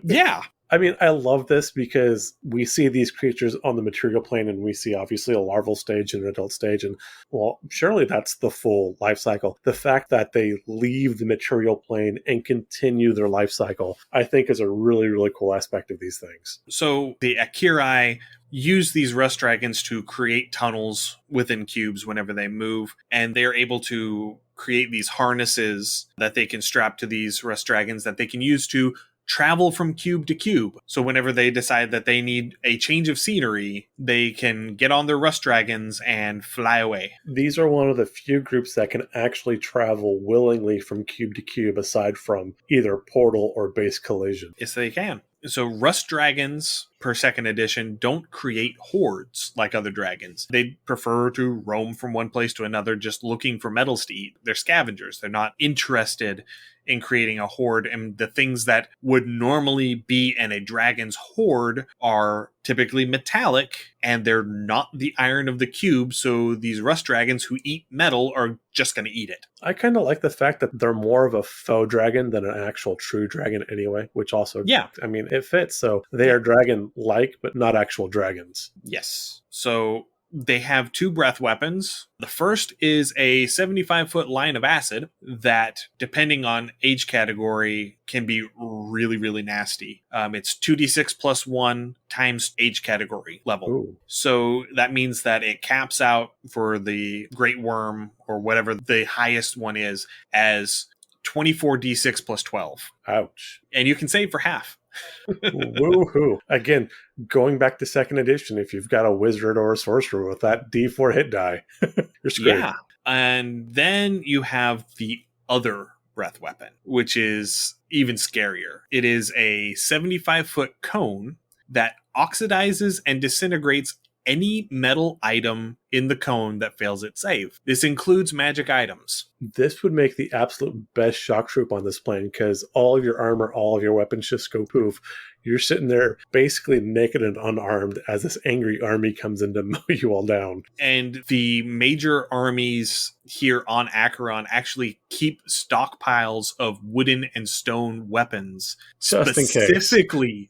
Yeah. I mean, I love this because we see these creatures on the material plane, and we see obviously a larval stage and an adult stage, and well, surely that's the full life cycle. The fact that they leave the material plane and continue their life cycle, I think is a really, really cool aspect of these things. So the Akirai use these rust dragons to create tunnels within cubes whenever they move, and they're able to create these harnesses that they can strap to these rust dragons that they can use to travel from cube to cube. So whenever they decide that they need a change of scenery, they can get on their rust dragons and fly away. These are one of the few groups that can actually travel willingly from cube to cube, aside from either portal or base collision. Yes, they can. So rust dragons, per second edition, don't create hordes like other dragons. They prefer to roam from one place to another just looking for metals to eat. They're scavengers. They're not interested in creating a horde, and the things that would normally be in a dragon's horde are typically metallic, and they're not the iron of the cube, so these rust dragons who eat metal are just going to eat it. I kind of like the fact that they're more of a faux dragon than an actual true dragon anyway, which also, yeah, I mean, it fits. So they are dragon-like, but not actual dragons. Yes. So they have 2 breath weapons. The first is a 75-foot line of acid that, depending on age category, can be really, really nasty. It's 2d6 plus 1 times age category level. Ooh. So that means that it caps out for the Great Worm, or whatever the highest one is, as 24d6 plus 12. Ouch. And you can save for half. Woohoo. Again, going back to second edition, if you've got a wizard or a sorcerer with that D4 hit die, you're screwed. Yeah. And then you have the other breath weapon, which is even scarier. It is a 75-foot cone that oxidizes and disintegrates any metal item in the cone that fails its save. This includes magic items. This would make the absolute best shock troop on this plane, because all of your armor, all of your weapons just go poof. You're sitting there basically naked and unarmed as this angry army comes in to mow you all down. And the major armies here on Acheron actually keep stockpiles of wooden and stone weapons Just specifically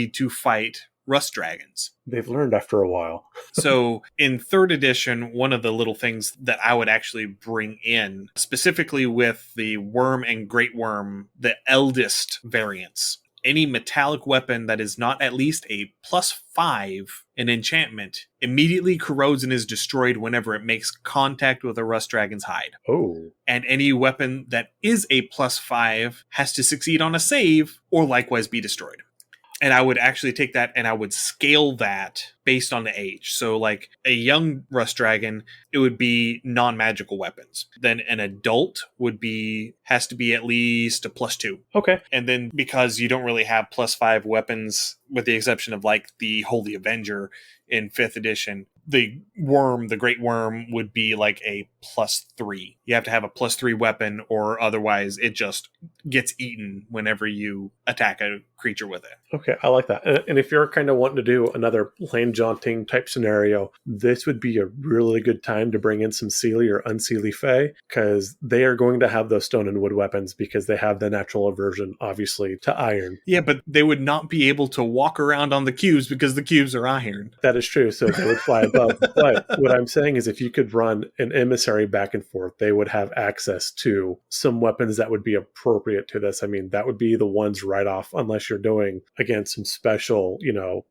to fight rust dragons. They've learned after a while. So in 3rd edition, one of the little things that I would actually bring in, specifically with the worm and great worm, the eldest variants, any metallic weapon that is not at least a +5 in enchantment immediately corrodes and is destroyed whenever it makes contact with a rust dragon's hide. Oh. And any weapon that is a +5 has to succeed on a save or likewise be destroyed. And I would actually take that and I would scale that based on the age. So like a young rust dragon, it would be non-magical weapons. Then an adult has to be at least a +2. Okay. And then because you don't really have +5 weapons, with the exception of like the Holy Avenger in 5th edition, the Great Worm would be like a +3. You have to have a +3 weapon, or otherwise it just gets eaten whenever you attack a creature with it. Okay, I like that. And if you're kind of wanting to do another lane jaunting type scenario, this would be a really good time to bring in some Seelie or Unseelie Fae, because they are going to have those stone and wood weapons because they have the natural aversion, obviously, to iron. Yeah, but they would not be able to walk around on the cubes because the cubes are iron. That is true, so they would fly above. But what I'm saying is if you could run an emissary back and forth, they would have access to some weapons that would be appropriate to this. I mean, that would be the ones right off, unless you're doing, again, some special,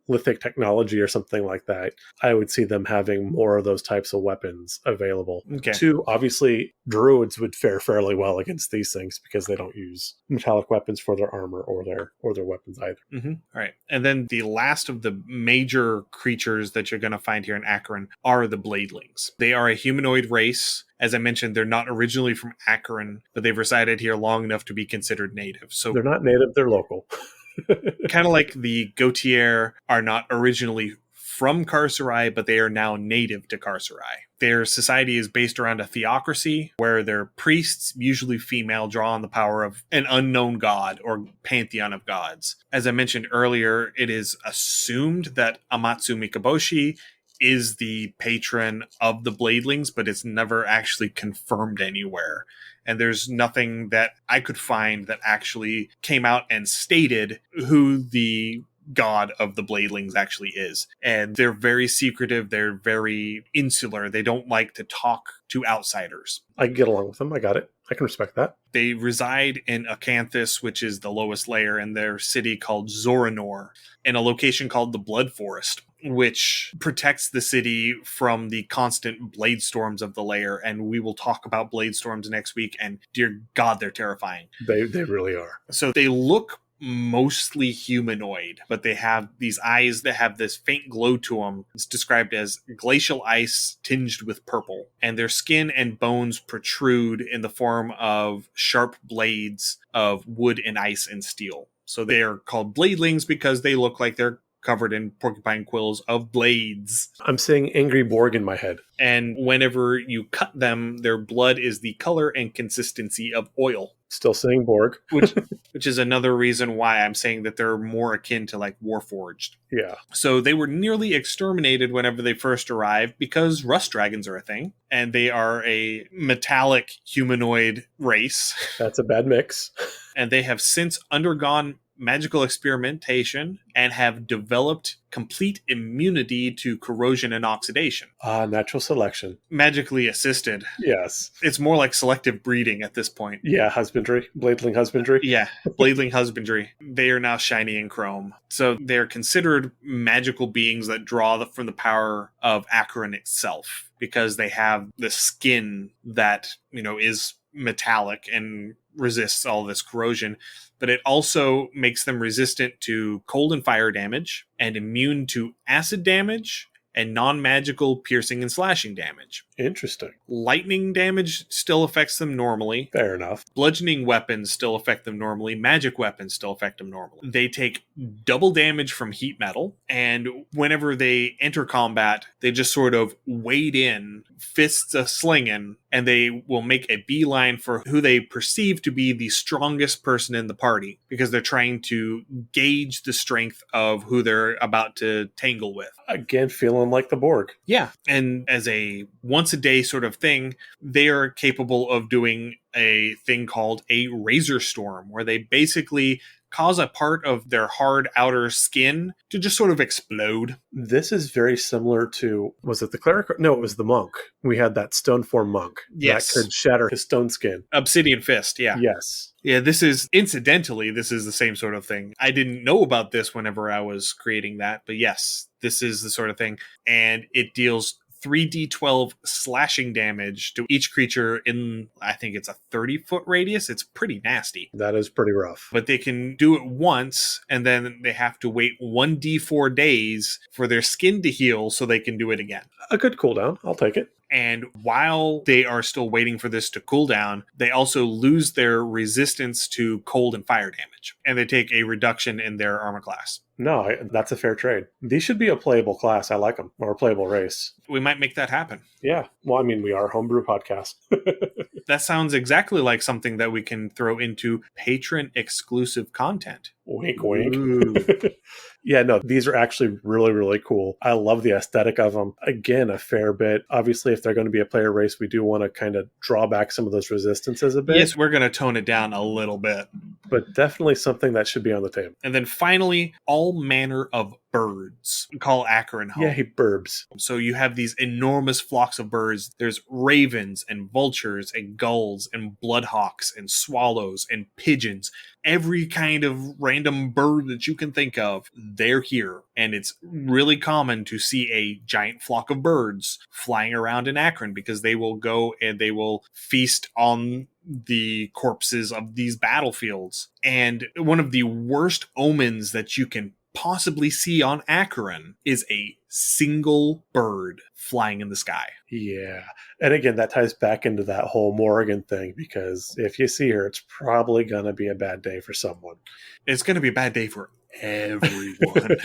lithic technology or something like that. I would see them having more of those types of weapons available. Okay. Two, obviously, druids would fare fairly well against these things because they don't use metallic weapons for their armor or their weapons either. Mm-hmm. All right. And then the last of the major creatures that you're going to find here in Akron are the Bladelings. They are a humanoid race. As I mentioned, they're not originally from Akron, but they've resided here long enough to be considered native. So they're not native, they're local. Kind of like the Gautier are not originally from Carcerai, but they are now native to Carcerai. Their society is based around a theocracy where their priests, usually female, draw on the power of an unknown god or pantheon of gods. As I mentioned earlier, it is assumed that Amatsu Mikaboshi is the patron of the Bladelings, but it's never actually confirmed anywhere. And there's nothing that I could find that actually came out and stated who the god of the Bladelings actually is. And they're very secretive. They're very insular. They don't like to talk to outsiders. I can get along with them. I got it. I can respect that. They reside in Acanthus, which is the lowest layer, in their city called Zoranor, in a location called the Blood Forest, which protects the city from the constant blade storms of the layer. And we will talk about blade storms next week. And dear God, they're terrifying. They really are. So they look mostly humanoid, but they have these eyes that have this faint glow to them. It's described as glacial ice tinged with purple, and their skin and bones protrude in the form of sharp blades of wood and ice and steel. So they are called Bladelings because they look like they're covered in porcupine quills of blades. I'm seeing Angry Borg in my head. And whenever you cut them, their blood is the color and consistency of oil. Still saying Borg. which is another reason why I'm saying that they're more akin to like Warforged. Yeah. So they were nearly exterminated whenever they first arrived because rust dragons are a thing. And they are a metallic humanoid race. That's a bad mix. And they have since undergone magical experimentation and have developed complete immunity to corrosion and oxidation. Natural selection. Magically assisted. Yes. It's more like selective breeding at this point. Yeah, husbandry. Bladeling husbandry. Yeah, Bladeling husbandry. They are now shiny and chrome. So they're considered magical beings that draw from the power of Acheron itself, because they have the skin that, is metallic and resists all this corrosion. But it also makes them resistant to cold and fire damage and immune to acid damage and non-magical piercing and slashing damage. Interesting. Lightning damage still affects them normally. Fair enough. Bludgeoning weapons still affect them normally. Magic weapons still affect them normally. They take double damage from heat metal, and whenever they enter combat, they just sort of wade in, fists a-slinging, and they will make a beeline for who they perceive to be the strongest person in the party, because they're trying to gauge the strength of who they're about to tangle with. Again, feeling like the Borg. Yeah, and as a once-a-day sort of thing, they are capable of doing a thing called a razor storm, where they basically cause a part of their hard outer skin to just sort of explode. This is very similar to, was it the cleric? No, it was the monk. We had that stone form monk. Yes. That could shatter his stone skin. Obsidian Fist, yeah. Yes. Yeah, this is the same sort of thing. I didn't know about this whenever I was creating that, but yes, this is the sort of thing. And it deals 3d12 slashing damage to each creature in, I think it's a 30-foot radius. It's pretty nasty. That is pretty rough. But they can do it once, and then they have to wait 1d4 days for their skin to heal so they can do it again. A good cooldown. I'll take it. And while they are still waiting for this to cool down, they also lose their resistance to cold and fire damage. And they take a reduction in their armor class. No, that's a fair trade. These should be a playable class. I like them. Or a playable race. We might make that happen. Yeah. Well, I mean, we are a homebrew podcast. That sounds exactly like something that we can throw into patron exclusive content. Wink, wink. Yeah, no, these are actually really, really cool. I love the aesthetic of them. Again, a fair bit. Obviously, if they're going to be a player race, we do want to kind of draw back some of those resistances a bit. Yes, we're going to tone it down a little bit. But definitely something that should be on the table. And then finally, all manner of birds. We call Akron home. Yeah, he burbs. So you have these enormous flocks of birds. There's ravens and vultures and gulls and bloodhawks and swallows and pigeons. Every kind of random bird that you can think of, they're here. And it's really common to see a giant flock of birds flying around in Akron because they will go and they will feast on the corpses of these battlefields. And one of the worst omens that you can possibly see on Akron is a single bird flying in the sky. Yeah. And again, that ties back into that whole Morrigan thing, because if you see her, it's probably going to be a bad day for someone. It's going to be a bad day for everyone.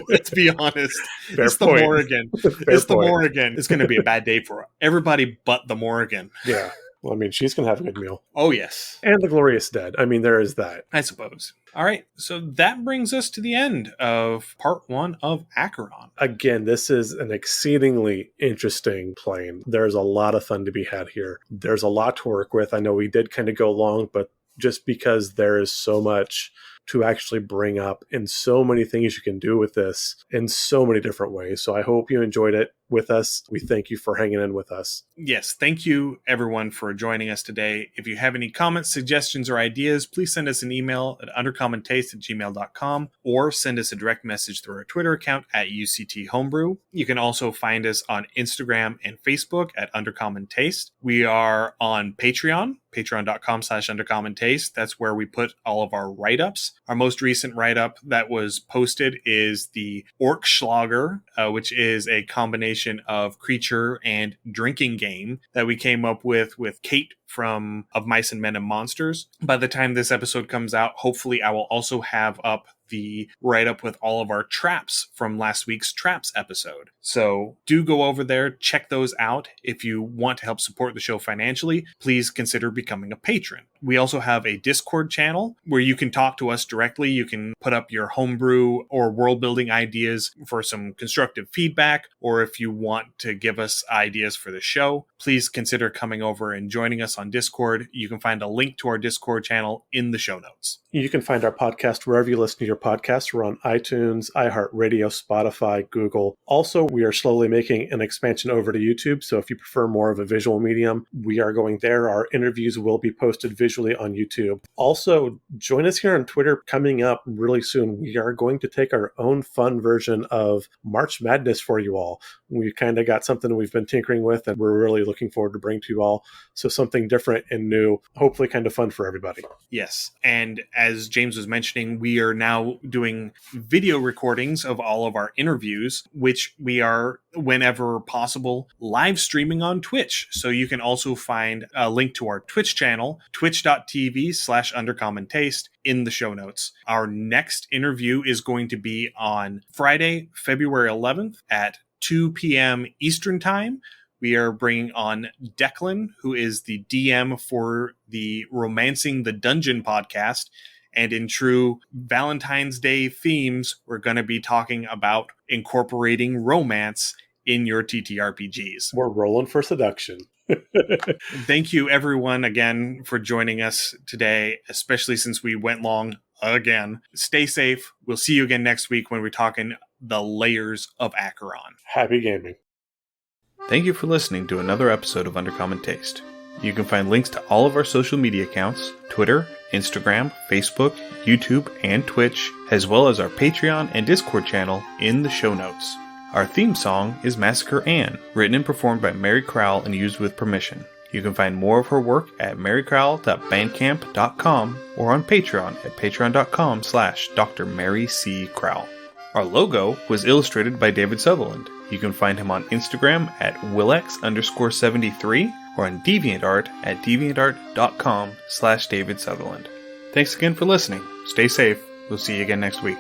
Let's be honest. Fair it's point. The Morrigan. It's the Morrigan. It's going to be a bad day for everybody but the Morrigan. Yeah. Well, I mean, she's going to have a good meal. Oh, yes. And the Glorious Dead. I mean, there is that. I suppose. All right. So that brings us to the end of part 1 of Acheron. Again, this is an exceedingly interesting plane. There's a lot of fun to be had here. There's a lot to work with. I know we did kind of go long, but just because there is so much to actually bring up and so many things you can do with this in so many different ways. So I hope you enjoyed it with us. We thank you for hanging in with us. Yes, thank you everyone for joining us today. If you have any comments, suggestions, or ideas, please send us an email at undercommontaste@gmail.com or send us a direct message through our Twitter account at UCT Homebrew. You can also find us on Instagram and Facebook at Undercommon Taste. We are on Patreon, patreon.com/undercommontaste. That's where we put all of our write-ups. Our most recent write-up that was posted is the Orkschlager, which is a combination of creature and drinking game that we came up with Kate from Of Mice and Men and Monsters. By the time this episode comes out, hopefully I will also have up the write-up with all of our traps from last week's Traps episode. So do go over there, check those out. If you want to help support the show financially, please consider becoming a patron. We also have a Discord channel where you can talk to us directly. You can put up your homebrew or world-building ideas for some constructive feedback, or if you want to give us ideas for the show, please consider coming over and joining us on Discord. You can find a link to our Discord channel in the show notes. You can find our podcast wherever you listen to your podcasts. We're on iTunes, iHeartRadio, Spotify, Google. Also, we are slowly making an expansion over to YouTube, so if you prefer more of a visual medium, we are going there. Our interviews will be posted visually on YouTube. Also, join us here on Twitter coming up really soon. We are going to take our own fun version of March Madness for you all. We've kind of got something we've been tinkering with, and we're really looking forward to bring to you all. So something different and new, hopefully kind of fun for everybody. Yes, and as James was mentioning, we are now doing video recordings of all of our interviews, which we are, whenever possible, live streaming on Twitch. So you can also find a link to our Twitch channel, twitch.tv/undercommontaste, in the show notes. Our next interview is going to be on Friday, February 11th at 2 p.m. Eastern Time. We are bringing on Declan, who is the DM for the Romancing the Dungeon podcast. And in true Valentine's Day themes, we're going to be talking about incorporating romance in your TTRPGs. We're rolling for seduction. Thank you, everyone, again, for joining us today, especially since we went long again. Stay safe. We'll see you again next week when we're talking the layers of Acheron. Happy gaming. Thank you for listening to another episode of Undercommon Taste. You can find links to all of our social media accounts, Twitter, Instagram, Facebook, YouTube, and Twitch, as well as our Patreon and Discord channel in the show notes. Our theme song is Massacre Anne, written and performed by Mary Crowell and used with permission. You can find more of her work at marycrowell.bandcamp.com or on Patreon at patreon.com/Dr. Mary C. Crowell. Our logo was illustrated by David Sutherland. You can find him on Instagram at willex_73 or on DeviantArt at deviantart.com/David Sutherland. Thanks again for listening. Stay safe. We'll see you again next week.